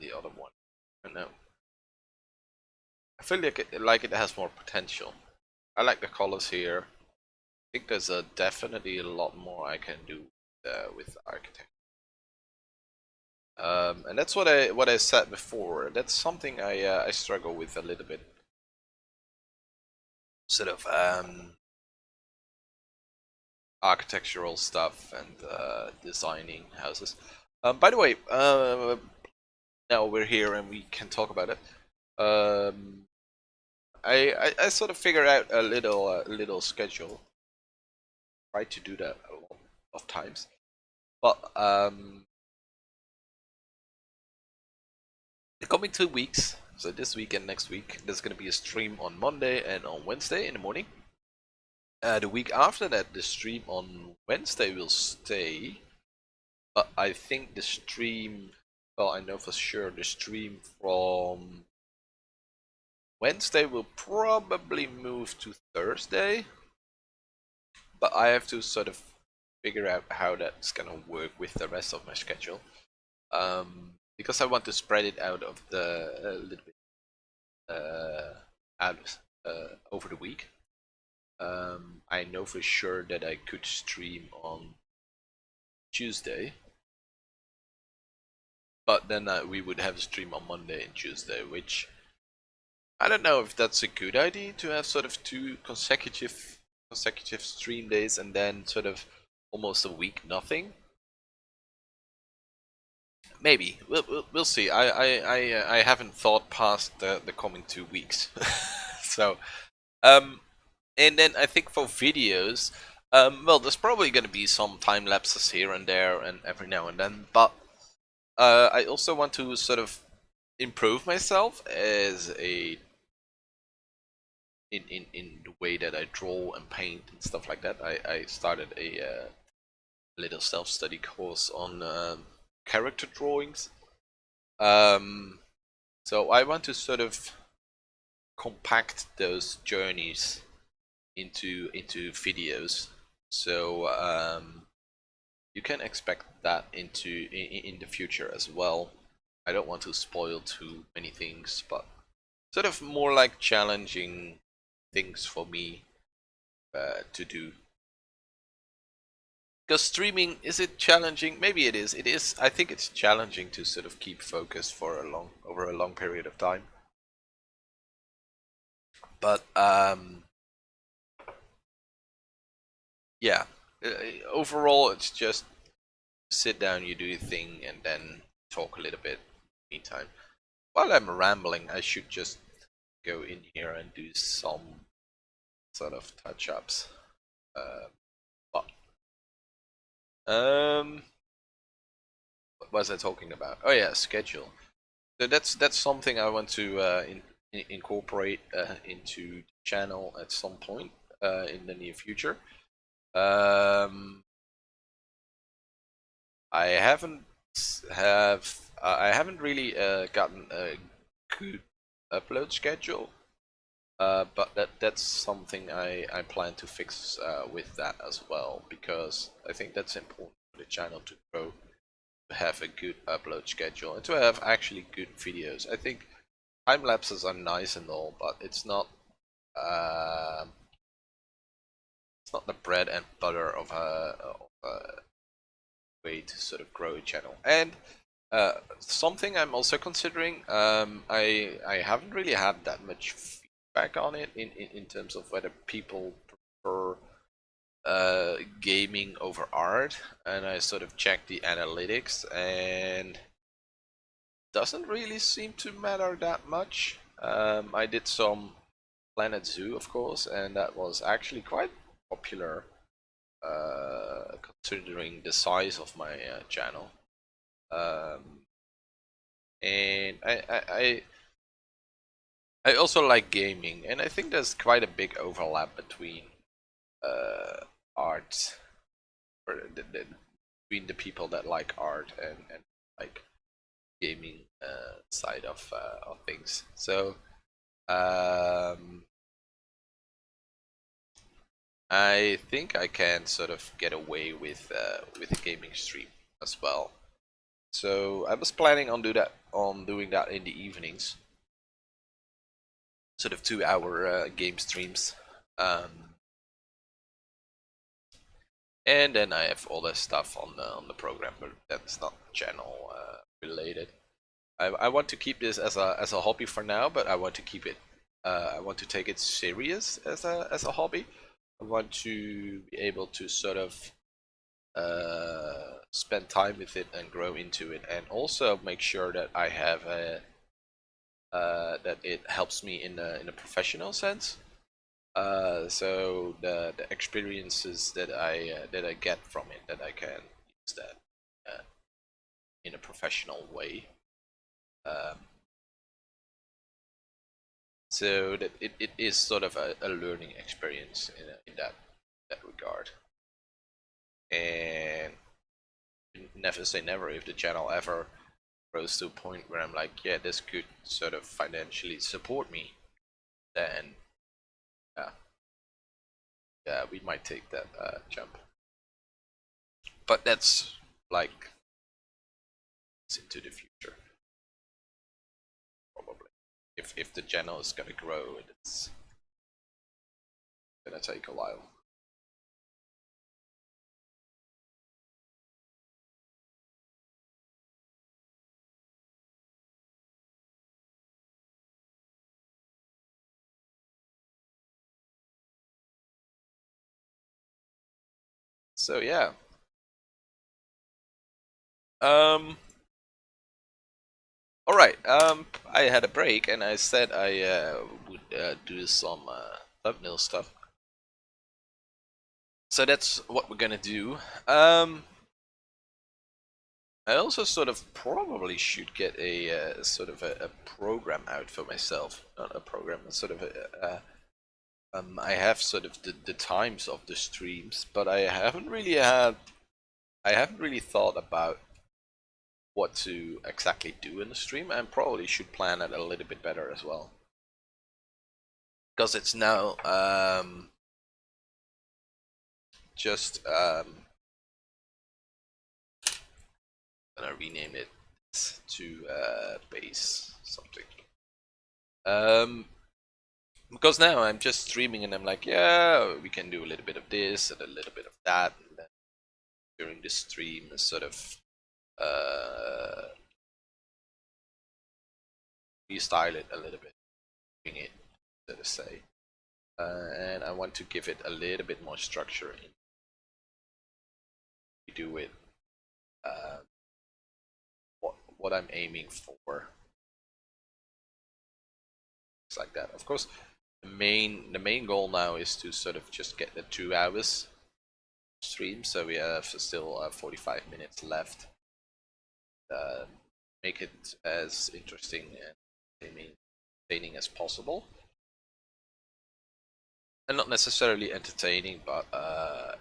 the other one. I don't know. I feel like it has more potential. I like the colors here. I think there's definitely a lot more I can do with architecture. And that's what I said before. That's something I struggle with a little bit. Sort of architectural stuff and designing houses. By the way, now we're here and we can talk about it. I sort of figured out a little schedule. Try to do that a lot of times, but the coming 2 weeks, so this week and next week, there's gonna be a stream on Monday and on Wednesday in the morning. The week after that, the stream on Wednesday will stay, but I think the stream, well, I know for sure the stream from Wednesday will probably move to Thursday, but I have to sort of figure out how that's gonna work with the rest of my schedule, because I want to spread it out of a little bit out over the week. I know for sure that I could stream on Tuesday, but then we would have a stream on Monday and Tuesday, which I don't know if that's a good idea to have sort of two consecutive stream days and then sort of almost a week nothing. Maybe we'll see. I haven't thought past the coming 2 weeks, so and then I think for videos, well, there's probably going to be some time lapses here and there and every now and then, but I also want to sort of improve myself as in the way that I draw and paint and stuff like that. I started a little self-study course on character drawings. So I want to sort of compact those journeys into videos. So you can expect that in the future as well. I don't want to spoil too many things, but sort of more like challenging things for me to do. Because streaming, is it challenging? Maybe it is. It is. I think it's challenging to sort of keep focus for over a long period of time. But yeah, overall it's just sit down, you do your thing, and then talk a little bit. Meantime, while I'm rambling, I should just go in here and do some sort of touch-ups. What was I talking about? Oh yeah, schedule. So that's something I want to incorporate into the channel at some point in the near future. I haven't really gotten a good upload schedule, but that's something I plan to fix with that as well, because I think that's important for the channel to grow, to have a good upload schedule and to have actually good videos. I think time lapses are nice and all, but it's not it's not the bread and butter of a way to sort of grow a channel. And something I'm also considering, I haven't really had that much feedback on it in terms of whether people prefer gaming over art, and I sort of checked the analytics, and doesn't really seem to matter that much. I did some Planet Zoo, of course, and that was actually quite popular considering the size of my channel. And I also like gaming, and I think there's quite a big overlap between art, or between the people that like art and like gaming side of things. So I think I can sort of get away with a gaming stream as well. So I was planning on doing that in the evenings, sort of 2-hour game streams, and then I have all that stuff on the program, but that's not channel related. I want to keep this as a hobby for now, but I want to keep it. I want to take it serious as a hobby. I want to be able to sort of spend time with it and grow into it, and also make sure that I have that it helps me in a professional sense. So the experiences that I get from it, that I can use that in a professional way. So that it is sort of a learning experience in that regard. And never say never. If the channel ever grows to a point where I'm like, yeah, this could sort of financially support me, then yeah, we might take that jump. But that's like it's into the future, probably. If the channel is gonna grow, it's gonna take a while. So yeah. All right. I had a break, and I said I would do some thumbnail stuff. So that's what we're gonna do. I also sort of probably should get a sort of a program out for myself. Not a program, but sort of I have sort of the times of the streams, but I haven't really thought about what to exactly do in the stream, and probably should plan it a little bit better as well. Because it's now just gonna rename it to base something. Because now I'm just streaming and I'm like, yeah, we can do a little bit of this and a little bit of that, and then during the stream sort of restyle it a little bit, bring it, let us say, and I want to give it a little bit more structure in we do it what I'm aiming for. It's like that. Of course, the main goal now is to sort of just get the 2 hours stream, so we have still 45 minutes left. Make it as interesting and entertaining as possible, and not necessarily entertaining, but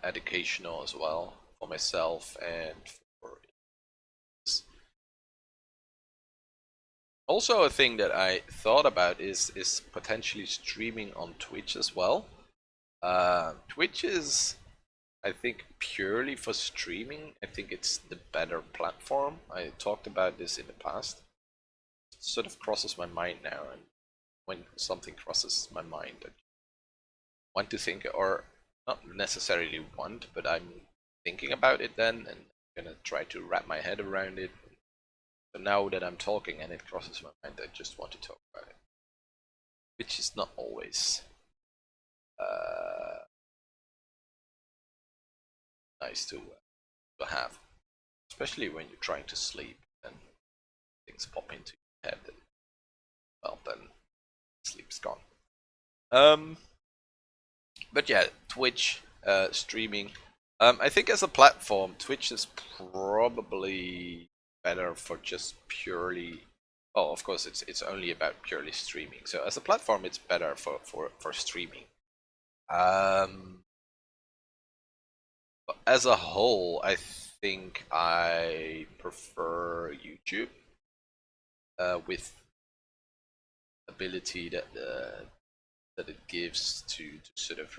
educational as well for myself and for also a thing that I thought about is potentially streaming on Twitch as well. Twitch is, I think, purely for streaming. I think it's the better platform. I talked about this in the past. It sort of crosses my mind now, and when something crosses my mind, I want to think, or not necessarily want, but I'm thinking about it then, and I'm gonna try to wrap my head around it. But now that I'm talking and it crosses my mind, I just want to talk about it, which is not always nice to have, especially when you're trying to sleep and things pop into your head. And, well, then sleep's gone. But yeah, Twitch streaming. I think as a platform, Twitch is probably better for just purely. Oh, of course, it's only about purely streaming. So as a platform, it's better for streaming. But as a whole, I think I prefer YouTube with ability that that it gives to sort of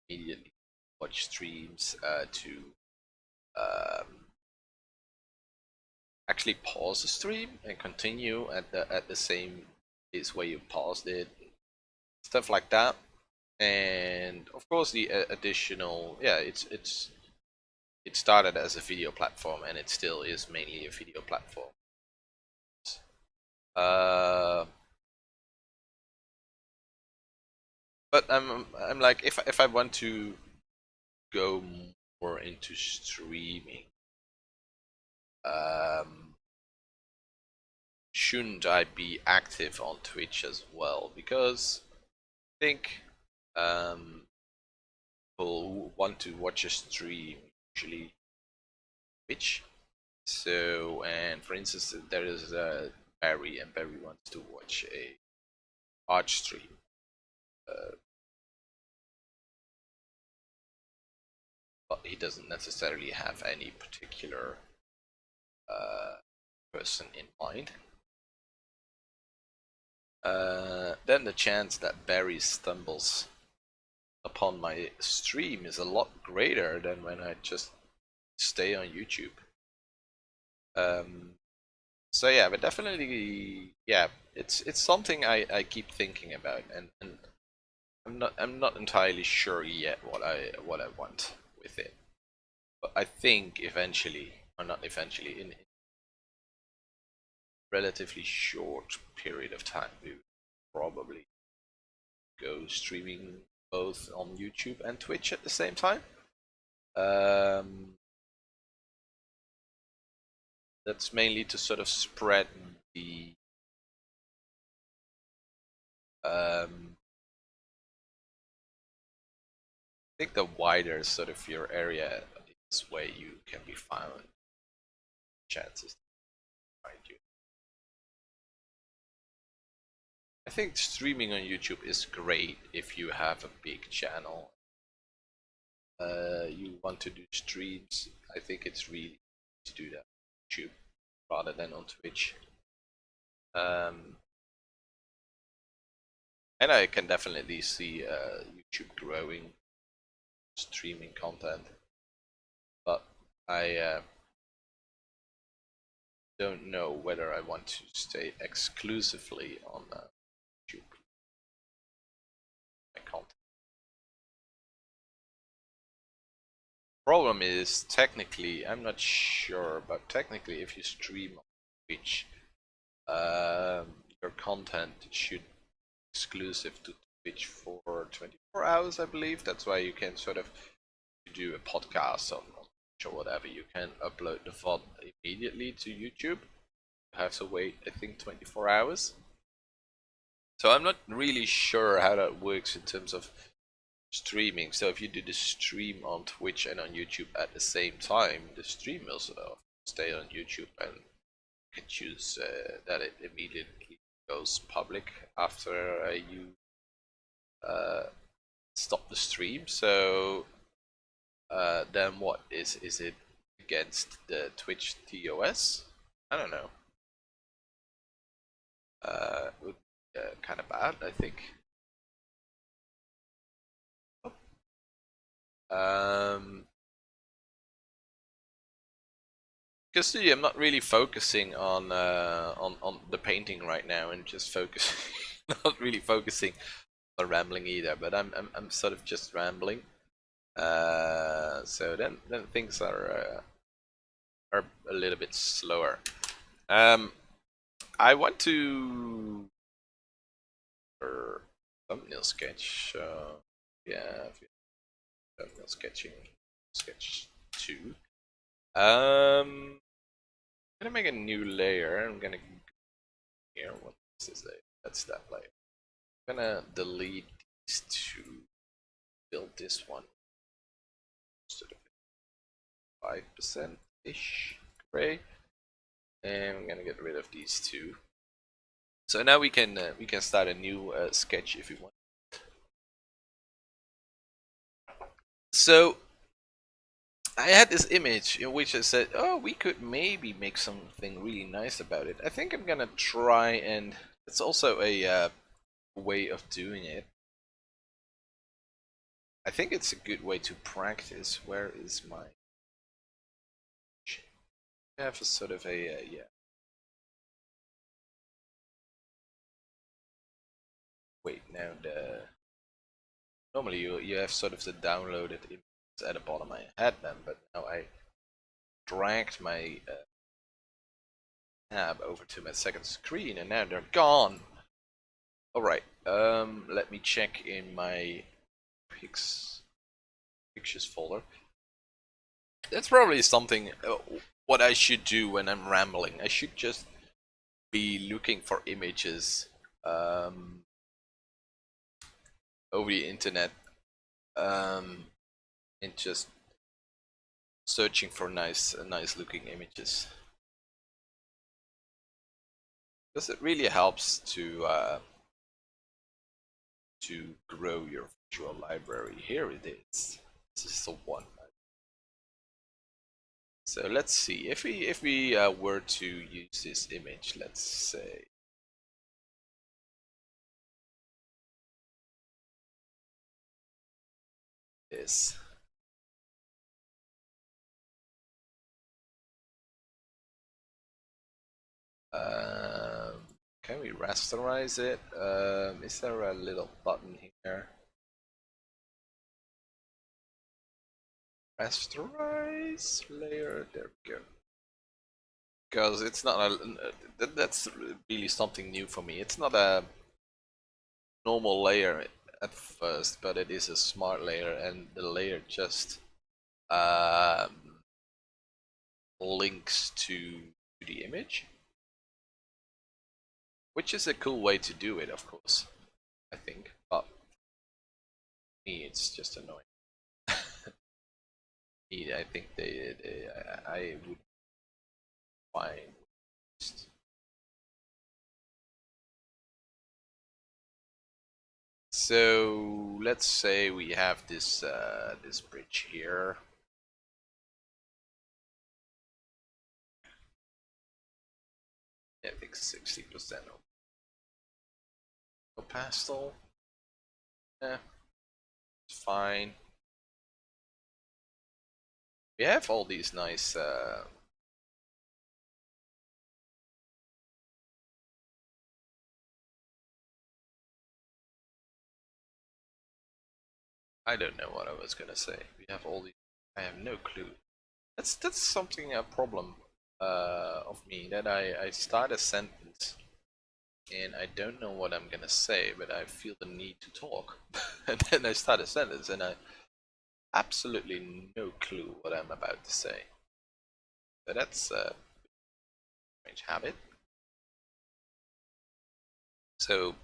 immediately watch streams, to actually pause the stream and continue at the same pace where you paused it, stuff like that. And of course, the additional, yeah, it started as a video platform and it still is mainly a video platform. But I'm like, if I want to go more into streaming, shouldn't I be active on Twitch as well? Because I think people who want to watch a stream usually Twitch. So, and for instance, there is Barry, and Barry wants to watch a Arch stream. But he doesn't necessarily have any particular person in mind. Then the chance that Barry stumbles upon my stream is a lot greater than when I just stay on YouTube. So yeah, but definitely, yeah, it's something I keep thinking about, and I'm not entirely sure yet what I want with it. But I think eventually, or not eventually, in relatively short period of time, we will probably go streaming both on YouTube and Twitch at the same time. That's mainly to sort of spread the I think the wider sort of your area is where you can be found. Chances to find you. I think streaming on YouTube is great if you have a big channel. You want to do streams. I think it's really to do that on YouTube rather than on Twitch. And I can definitely see YouTube growing streaming content, but I don't know whether I want to stay exclusively on YouTube. My content. Problem is, technically, I'm not sure, but technically, if you stream on Twitch, your content should be exclusive to Twitch for 24 hours, I believe. That's why you can sort of do a podcast on Twitch or whatever. You can upload the VOD immediately to YouTube. You have to wait, I think, 24 hours. So I'm not really sure how that works in terms of streaming. So if you do the stream on Twitch and on YouTube at the same time, the stream will sort of stay on YouTube, and you can choose that it immediately goes public after you stop the stream. So then what is it against the Twitch TOS? I don't know. Would be kind of bad, I think. Because I'm not really focusing on the painting right now, and just not really focusing on rambling either. But I'm sort of just rambling. So then things are a little bit slower. I want to thumbnail sketch. Yeah, thumbnail sketching, sketch 2. I'm gonna make a new layer. I'm gonna here. What is this layer? That's that layer. I'm gonna delete these two. Build this one. Sort of 5% ish gray, and I'm gonna get rid of these two. So now we can start a new sketch if we want. So I had this image in which I said, oh, we could maybe make something really nice about it. I think I'm gonna try, and it's also a way of doing it. I think it's a good way to practice. Where is my... I have a sort of a, yeah. Wait, now normally you have sort of the downloaded images at the bottom. I had them, but now I dragged my tab over to my second screen, and now they're gone. All right, let me check in my pictures folder. That's probably something what I should do when I'm rambling. I should just be looking for images over the internet and just searching for nice looking images, because it really helps to grow your visual library. Here it is. This is the one. So let's see if we were to use this image. Let's say this. Can we rasterize it? Is there a little button here? Rasterize layer. There we go. Because it's not a... that's really something new for me. It's not a normal layer at first, but it is a smart layer, and the layer just links to the image, which is a cool way to do it, of course, I think. But me, it's just annoying. Me, I think I would find. So let's say we have this this bridge here. I think 60% of pastel. Yeah, it's fine. We have all these nice I don't know what I was gonna say. We have all these. I have no clue. That's something, a problem of me, that I start a sentence and I don't know what I'm gonna say, but I feel the need to talk. And then I start a sentence and I absolutely no clue what I'm about to say. So that's a strange habit. So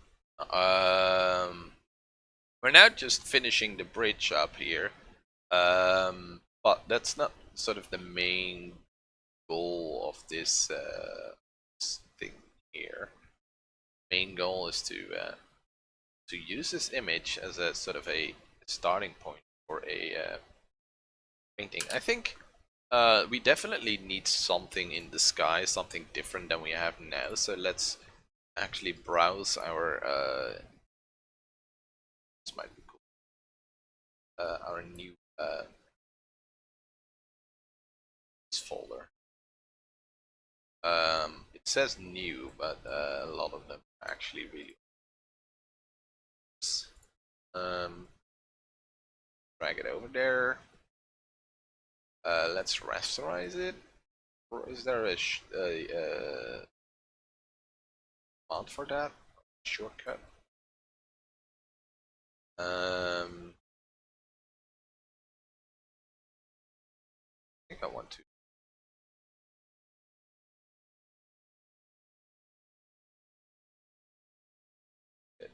we're now just finishing the bridge up here, but that's not sort of the main goal of this thing here. Main goal is to use this image as a sort of a starting point for a painting. I think we definitely need something in the sky, something different than we have now. So let's actually browse our this might be cool. Our new folder. It says new, but a lot of them actually really. drag it over there. Let's rasterize it. Or is there a command for that? Shortcut. I think I want to. Hit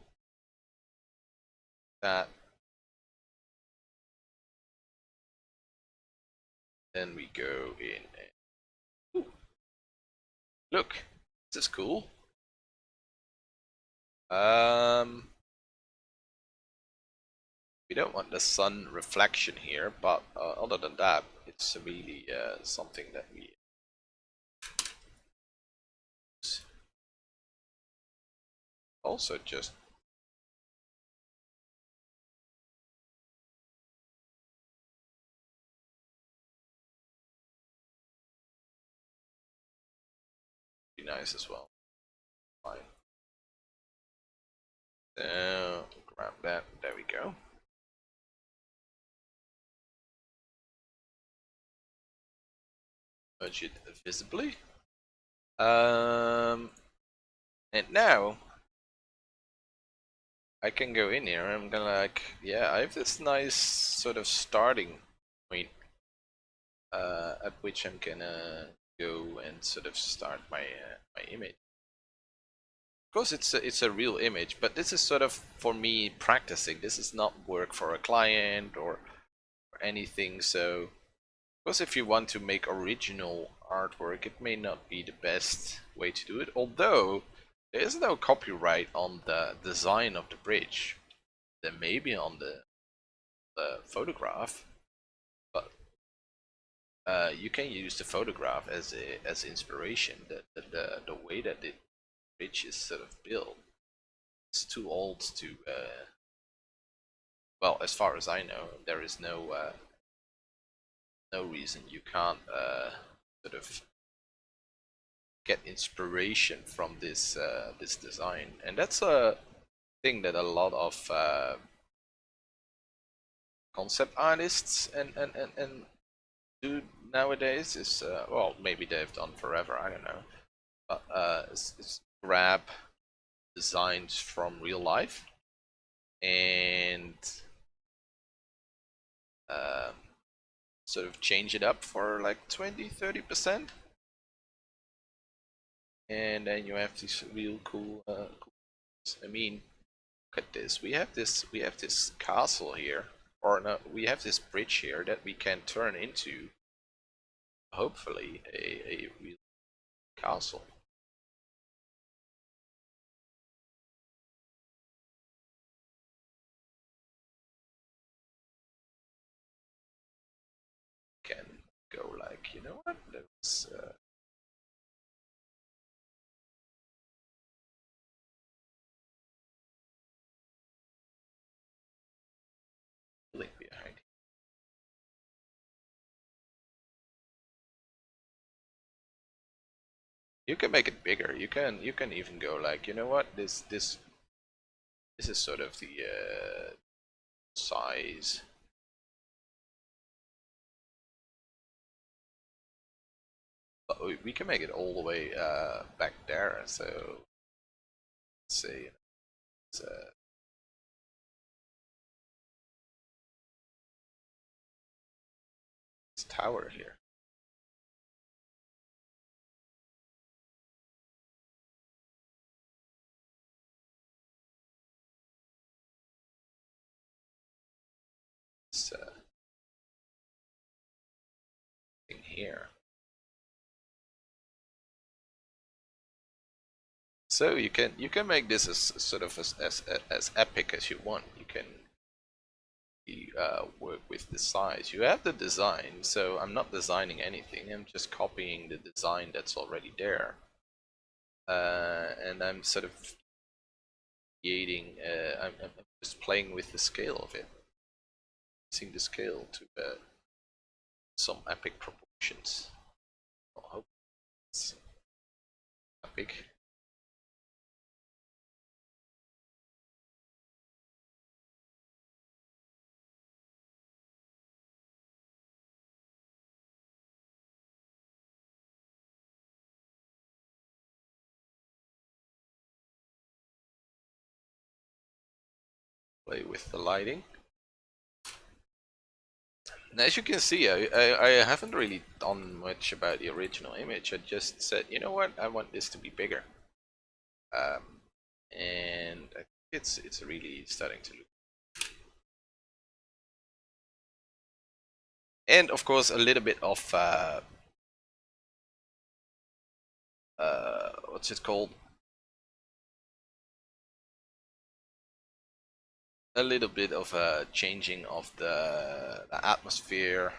that. Then we go in and ooh, look, this is cool. We don't want the sun reflection here, but other than that, it's really something that we also just be nice as well. Fine. Grab that. There we go. Merge it visibly. And now I can go in here. I'm gonna like, yeah, I have this nice sort of starting point at which I'm gonna go and sort of start my my image. Of course, it's a real image, but this is sort of for me practicing. This is not work for a client or anything. So, of course, if you want to make original artwork, it may not be the best way to do it. Although there is no copyright on the design of the bridge. There may be on the photograph, but you can use the photograph as inspiration. The way that the bridge is sort of built, it's too old to. Well, as far as I know, there is no reason you can't sort of get inspiration from this this design, and that's a thing that a lot of concept artists and do nowadays is well, maybe they've done forever, I don't know, but it's grab designs from real life and sort of change it up for like 20-30%, and then you have these real cool, I mean, look at this. We have this castle here, or no, we have this bridge here that we can turn into hopefully a real castle. Can go like, you know what? Let's link behind. You can make it bigger. You can even go like, you know what? This is sort of the size. But we can make it all the way back there. So let's say it's this tower here. This thing here. So you can make this as sort of as epic as you want. You can work with the size. You have the design, so I'm not designing anything. I'm just copying the design that's already there, and I'm sort of creating. I'm just playing with the scale of it, using the scale to some epic proportions. I hope it's epic. play with the lighting. And as you can see, I haven't really done much about the original image. I just said, you know what, I want this to be bigger. And I think it's really starting to look. And of course, a little bit of what's it called? A little bit of a changing of the atmosphere.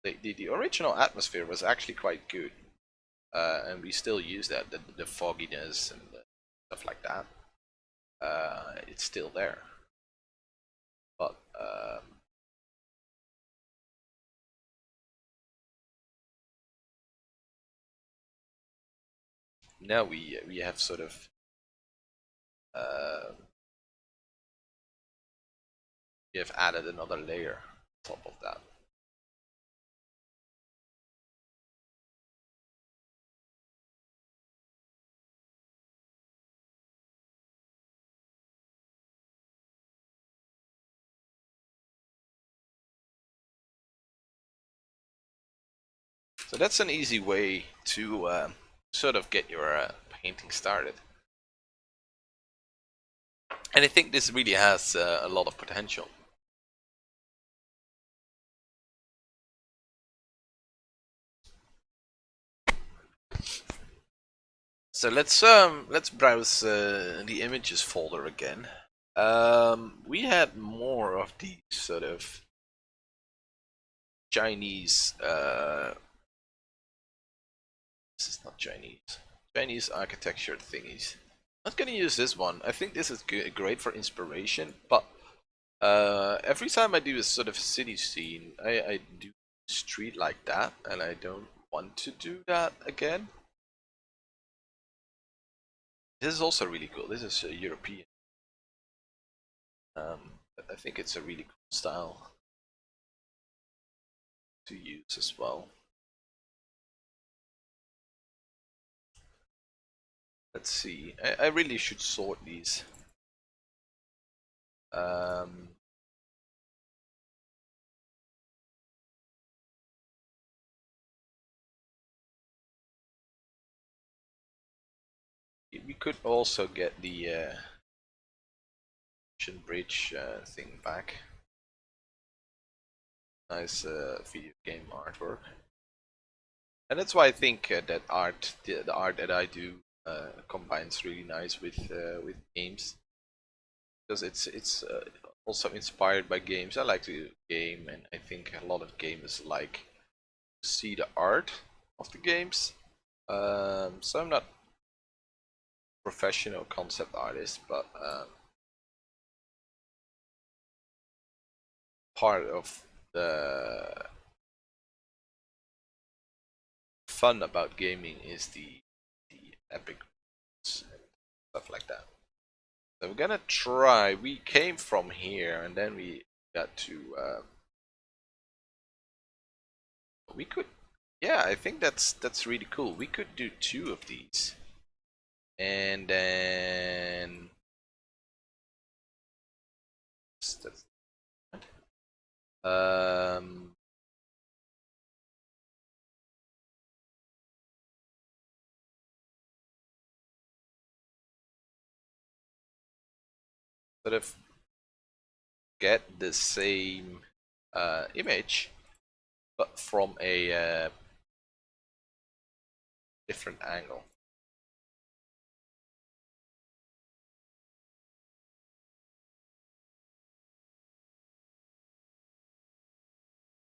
The original atmosphere was actually quite good, and we still use that. The fogginess and the stuff like that. It's still there, but now we have sort of we have added another layer on top of that. So that's an easy way to sort of get your painting started. And I think this really has a lot of potential. So let's browse the images folder again. We had more of these sort of Chinese. This is not Chinese architecture thingies. Not gonna use this one. I think this is great for inspiration, but every time I do a sort of city scene, I do street like that, and I don't want to do that again. This is also really cool. This is European. I think it's a really cool style to use as well. Let's see. I really should sort these. We could also get the bridge thing back. Nice video game artwork. And that's why I think that the art that I do combines really nice with games, because it's also inspired by games. I like to game, and I think a lot of gamers like to see the art of the games. So I'm not a professional concept artist, but part of the fun about gaming is the epic and stuff like that. So we're gonna try. We came from here, and then we got to. We could. Yeah, I think that's really cool. We could do 2 of these, and then that's, sort of get the same image, but from a different angle.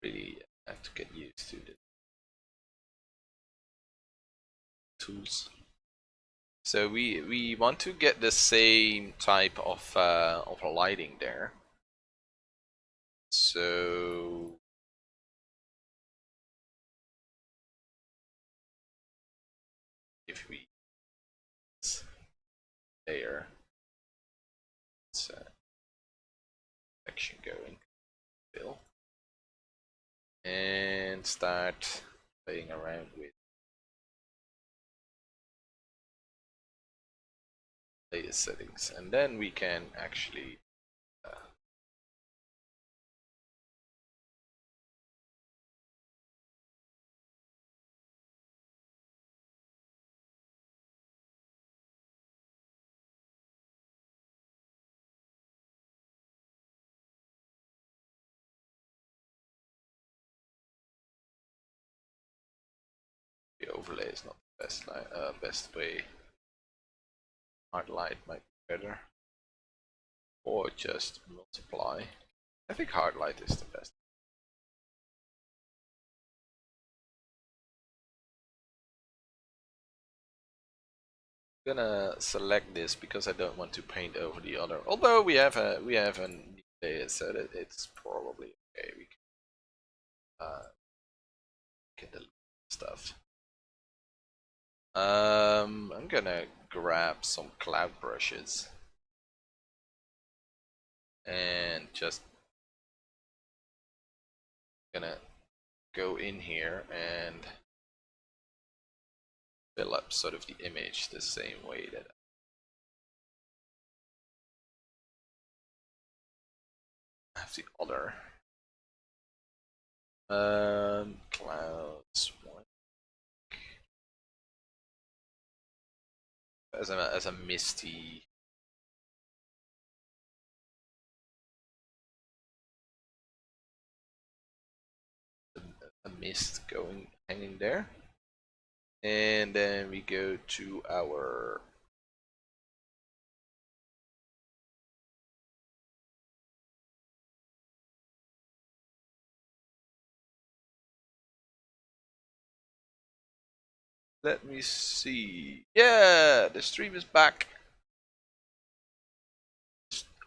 Really have to get used to the tools. So we want to get the same type of lighting there. So if we layer, it's section going, fill, and start playing around with latest settings, and then we can actually overlay is not the best way. Hard light might be better, or just multiply. I think hard light is the best. I'm gonna select this because I don't want to paint over the other. Although we have a layer, so that it's probably okay. We can delete stuff. I'm gonna grab some cloud brushes and just gonna go in here and fill up sort of the image the same way that I have the other clouds one as a misty. A mist going hanging there, and then we go to our let me see. Yeah, the stream is back.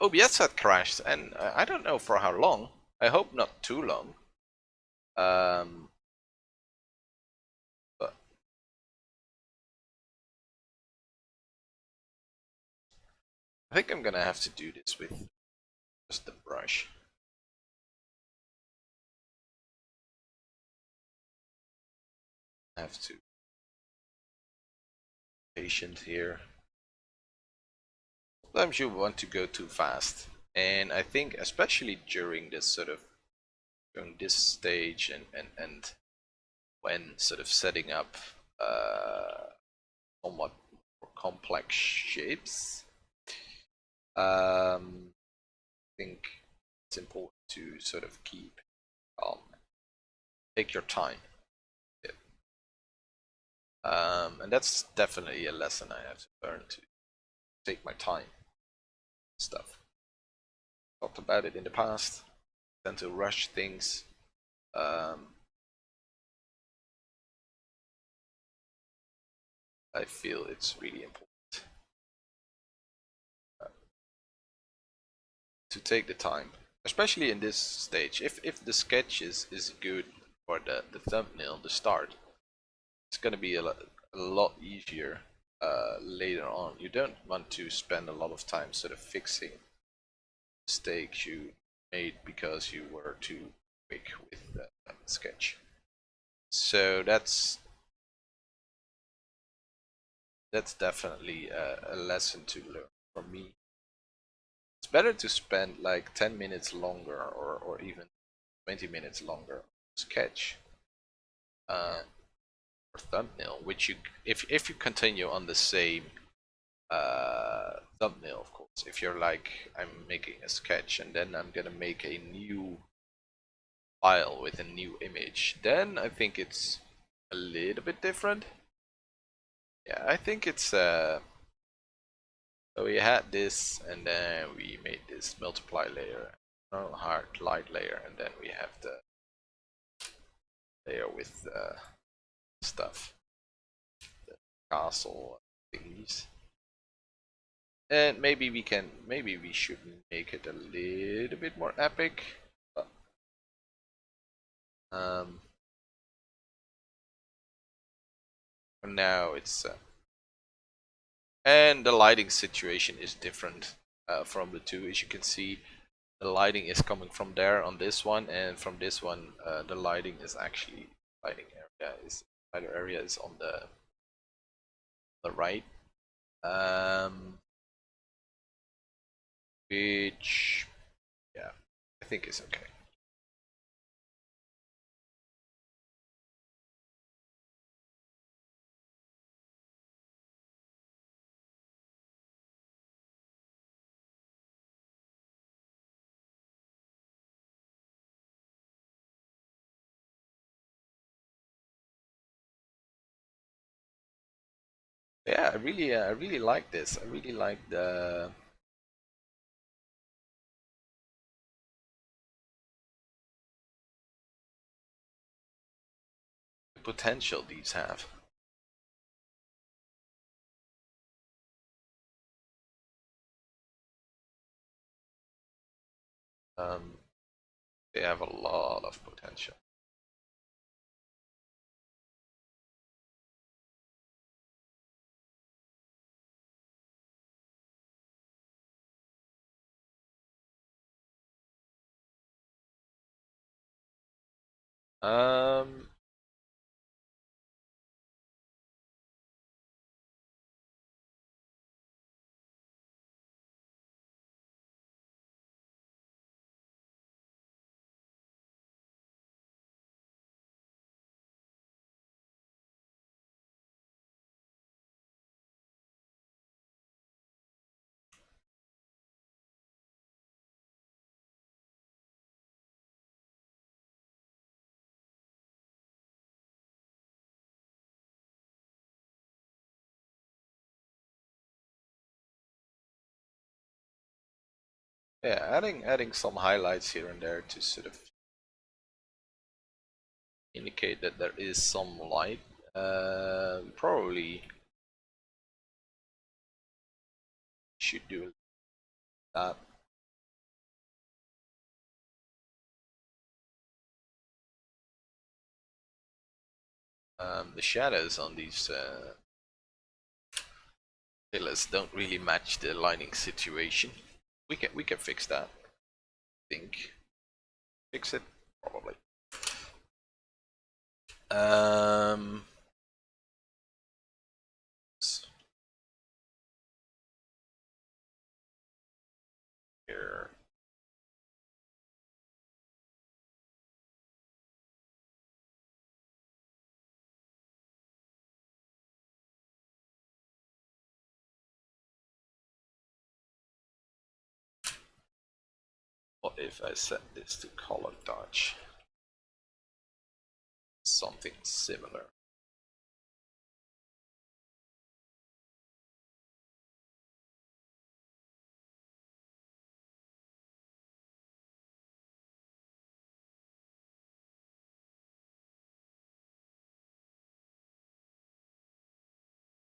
OBS had crashed, and I don't know for how long. I hope not too long. But I think I'm gonna have to do this with just the brush. I have to be patient here. Sometimes you want to go too fast, and I think especially during this during this stage and when sort of setting up somewhat more complex shapes, I think it's important to sort of keep calm. Take your time. And that's definitely a lesson I have to learn, to take my time. Stuff. Talked about it in the past. Tend to rush things. I feel it's really important to take the time, especially in this stage. If the sketch is good for the thumbnail, the start, it's gonna be a lot easier later on. You don't want to spend a lot of time sort of fixing mistakes you made because you were too quick with the sketch. So that's definitely a lesson to learn from me. It's better to spend like 10 minutes longer or even 20 minutes longer on sketch or thumbnail, which you if you continue on the same thumbnail, of course. If you're like, I'm making a sketch and then I'm gonna make a new file with a new image, then I think it's a little bit different. Yeah, I think it's so we had this, and then we made this multiply layer, hard light layer, and then we have the layer with stuff, the castle thingies. And maybe we should make it a little bit more epic. But, for now it's and the lighting situation is different from the two. As you can see, the lighting is coming from there on this one, and from this one the lighting is actually lighting area is on the right, which yeah, I think is okay. Yeah, I really like this. I really like the potential these have. Um, they have a lot of potential. Um, yeah, adding some highlights here and there to sort of indicate that there is some light. Probably should do that. The shadows on these pillars don't really match the lighting situation. We can fix that. I think fix it probably. Um, here. What if I set this to color dodge? Something similar.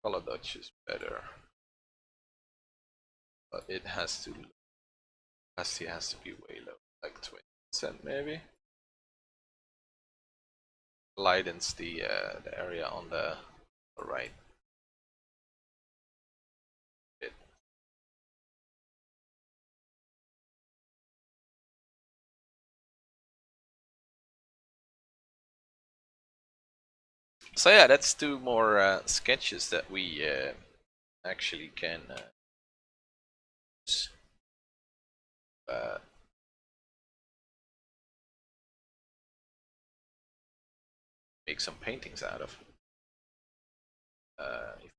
Color dodge is better, but it has to has to be way low, like 20% maybe. Lightens the area on the right bit. So yeah, that's two more sketches that we actually can uh, make some paintings out of. If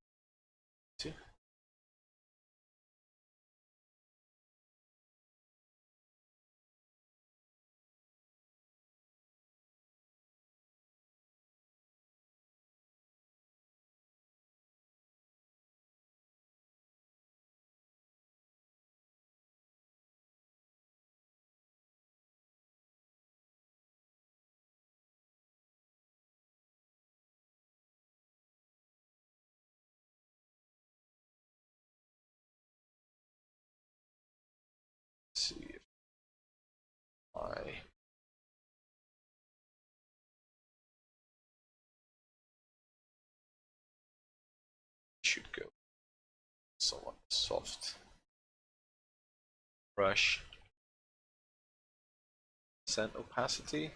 to. See if I should go somewhat soft brush, send opacity.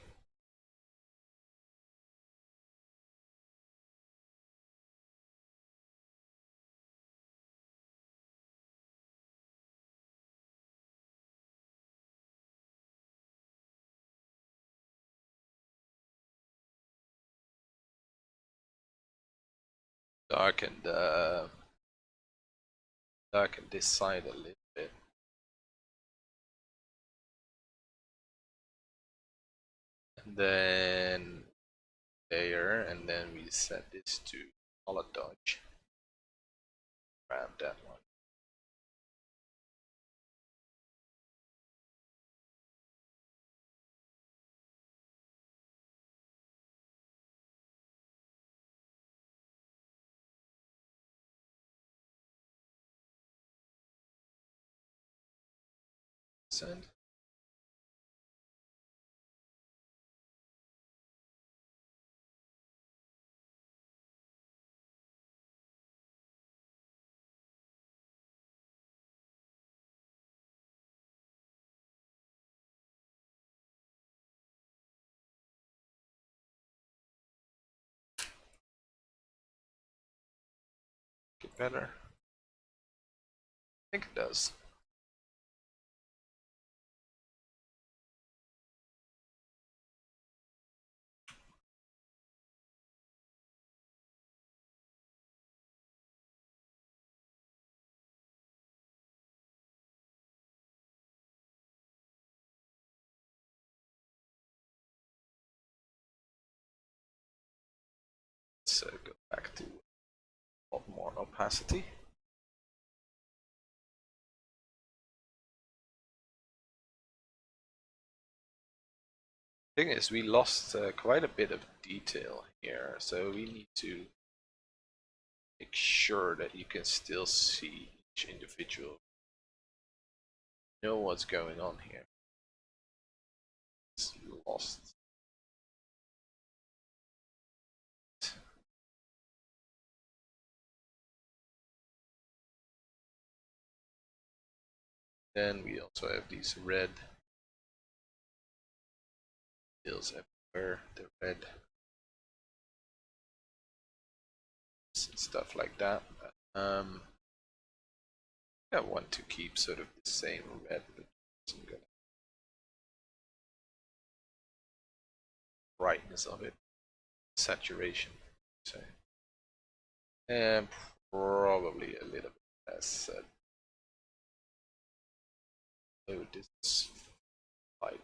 Darken the darken this side a little bit. And then layer, and then we set this to color dodge. grab that one. Send. Get better. I think it does. Let's go back to a lot more opacity. Thing is, we lost quite a bit of detail here, so we need to make sure that you can still see each individual, know what's going on here. It's lost. Then we also have these red hills everywhere, the red and stuff like that. I want to keep sort of the same red, but I'm gonna brightness of it, saturation, so, and probably a little bit less low distance light.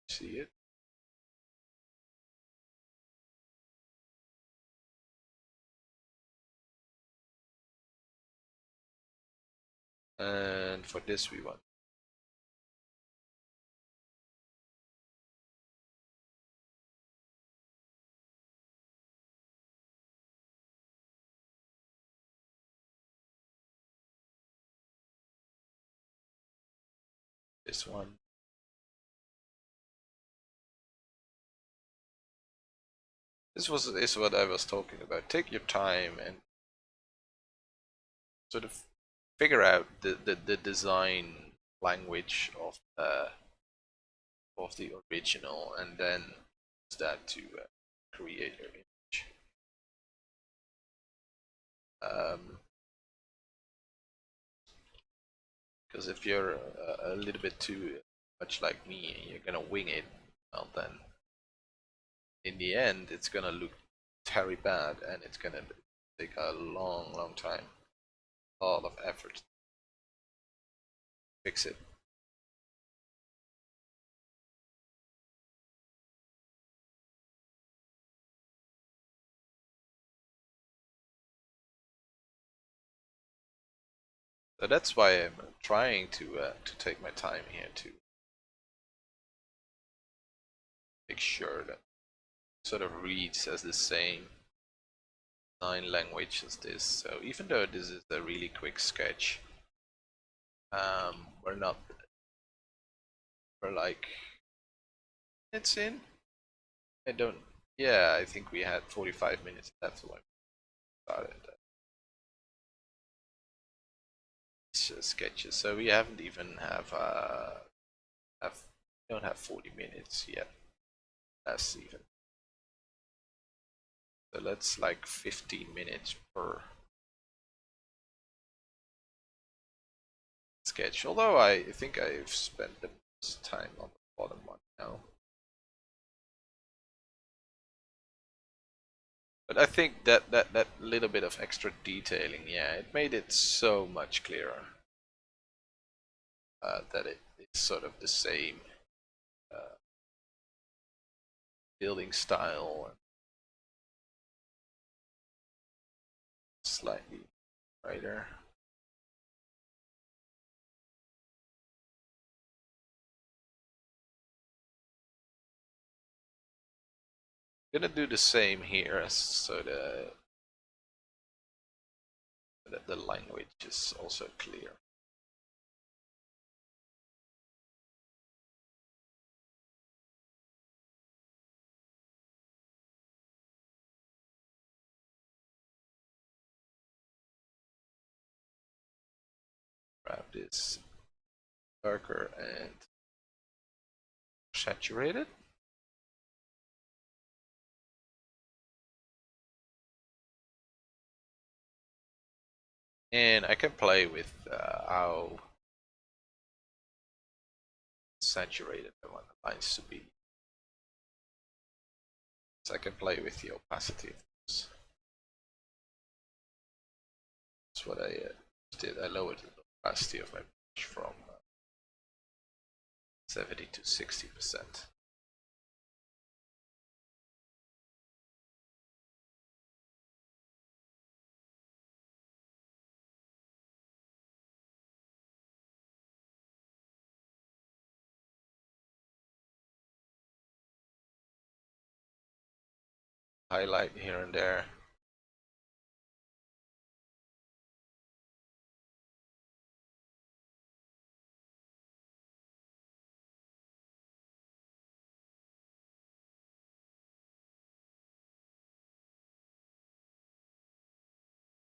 See it? And for this we want this one. This is what I was talking about. Take your time and sort of figure out the design language of the original, and then use that to create your image. Because if you're a little bit too much like me, you're gonna wing it, well then in the end it's gonna look very bad, and it's gonna take a long time, a lot of effort to fix it. So that's why I'm trying to take my time here to make sure that it sort of reads as the same design language as this. So even though this is a really quick sketch, we're not, we're like, it's in. I don't. Yeah, I think we had 45 minutes left when we started sketches. So we haven't even don't have 40 minutes yet. Less even. So that's like 15 minutes per sketch. Although I think I've spent the most time on the bottom one now. But I think that little bit of extra detailing, yeah, it made it so much clearer that it's sort of the same building style, slightly brighter. Gonna do the same here, so that the language is also clear. Grab this darker and saturated. And I can play with how saturated I want the lines to be. So I can play with the opacity. That's what I did. I lowered the opacity of my brush from 70 to 60%. Highlight here and there.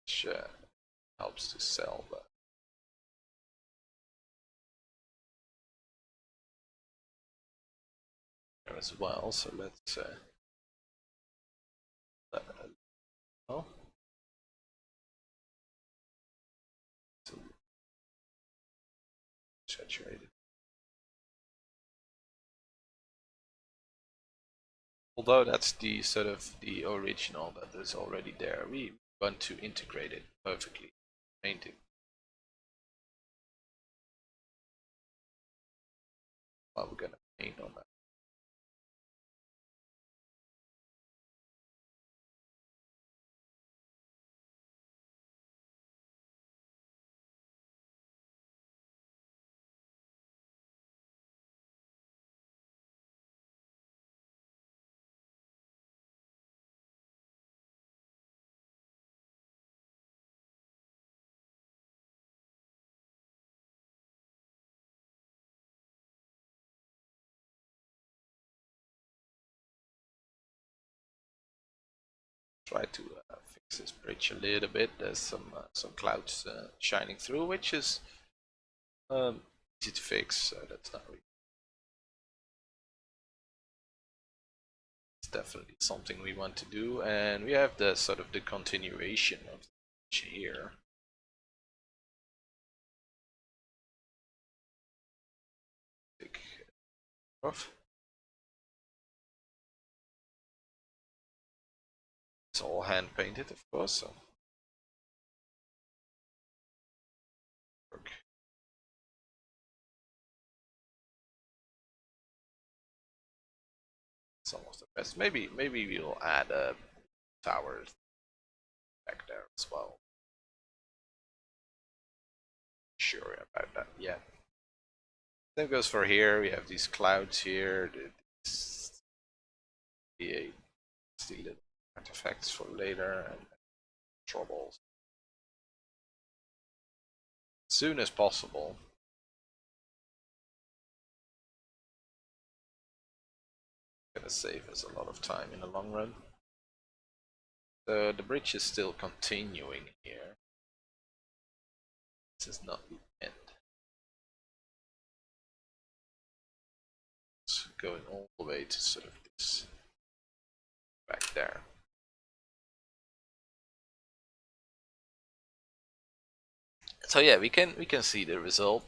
Which helps to sell that. As well, so let's oh, so saturated. Although that's the sort of the original that is already there, we want to integrate it perfectly. Painting. Well, we're gonna paint on that. Try to fix this bridge a little bit. There's some clouds shining through, which is easy to fix. So that's not really. It's definitely something we want to do, and we have the sort of the continuation of the bridge here. Take off. It's all hand painted, of course. So. It's almost the best. Maybe we'll add a tower back there as well. Sure about that yet. Same goes for here. We have these clouds here. The little artifacts for later and troubles. As soon as possible. Gonna save us a lot of time in the long run. The bridge is still continuing here. This is not the end. It's going all the way to sort of this back there. So yeah, we can see the result.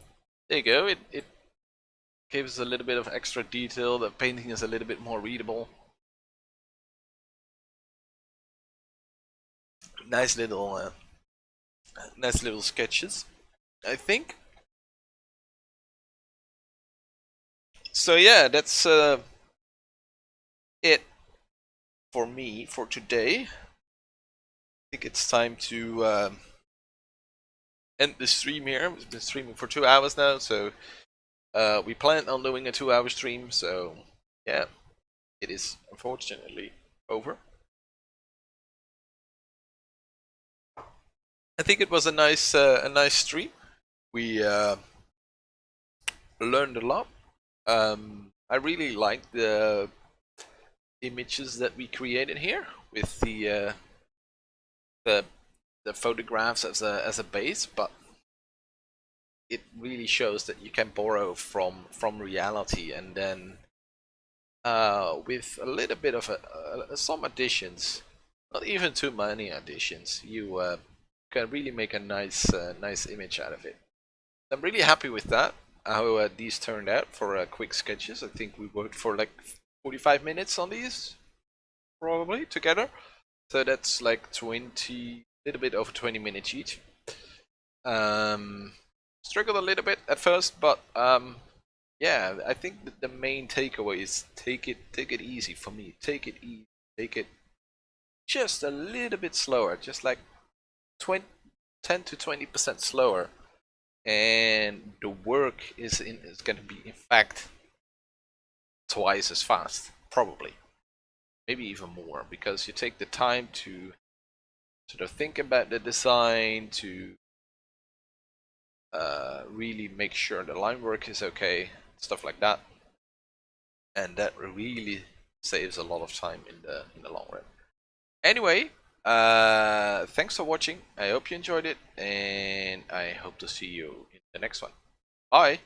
There you go. It gives a little bit of extra detail. The painting is a little bit more readable. Nice little sketches, I think. So yeah, that's it for me for today. I think it's time to end the stream here. We've been streaming for 2 hours now, so we planned on doing a 2-hour stream. So yeah, it is unfortunately over. I think it was a nice stream. We learned a lot. I really like the images that we created here with the photographs as a base, but it really shows that you can borrow from reality, and then with a little bit of some additions, not even too many additions, you can really make a nice image out of it. I'm really happy with that, how these turned out for quick sketches. I think we worked for like 45 minutes on these, probably, together. So that's like 20, little bit over 20 minutes each. Struggled a little bit at first, but yeah, I think the main takeaway is take it easy for me. Take it easy. Take it just a little bit slower, just like 10 to 20% slower, and the work is going to be in fact twice as fast, probably, maybe even more, because you take the time to sort of think about the design, to really make sure the line work is okay, stuff like that, and that really saves a lot of time in the long run. Anyway, thanks for watching. I hope you enjoyed it, and I hope to see you in the next one. Bye.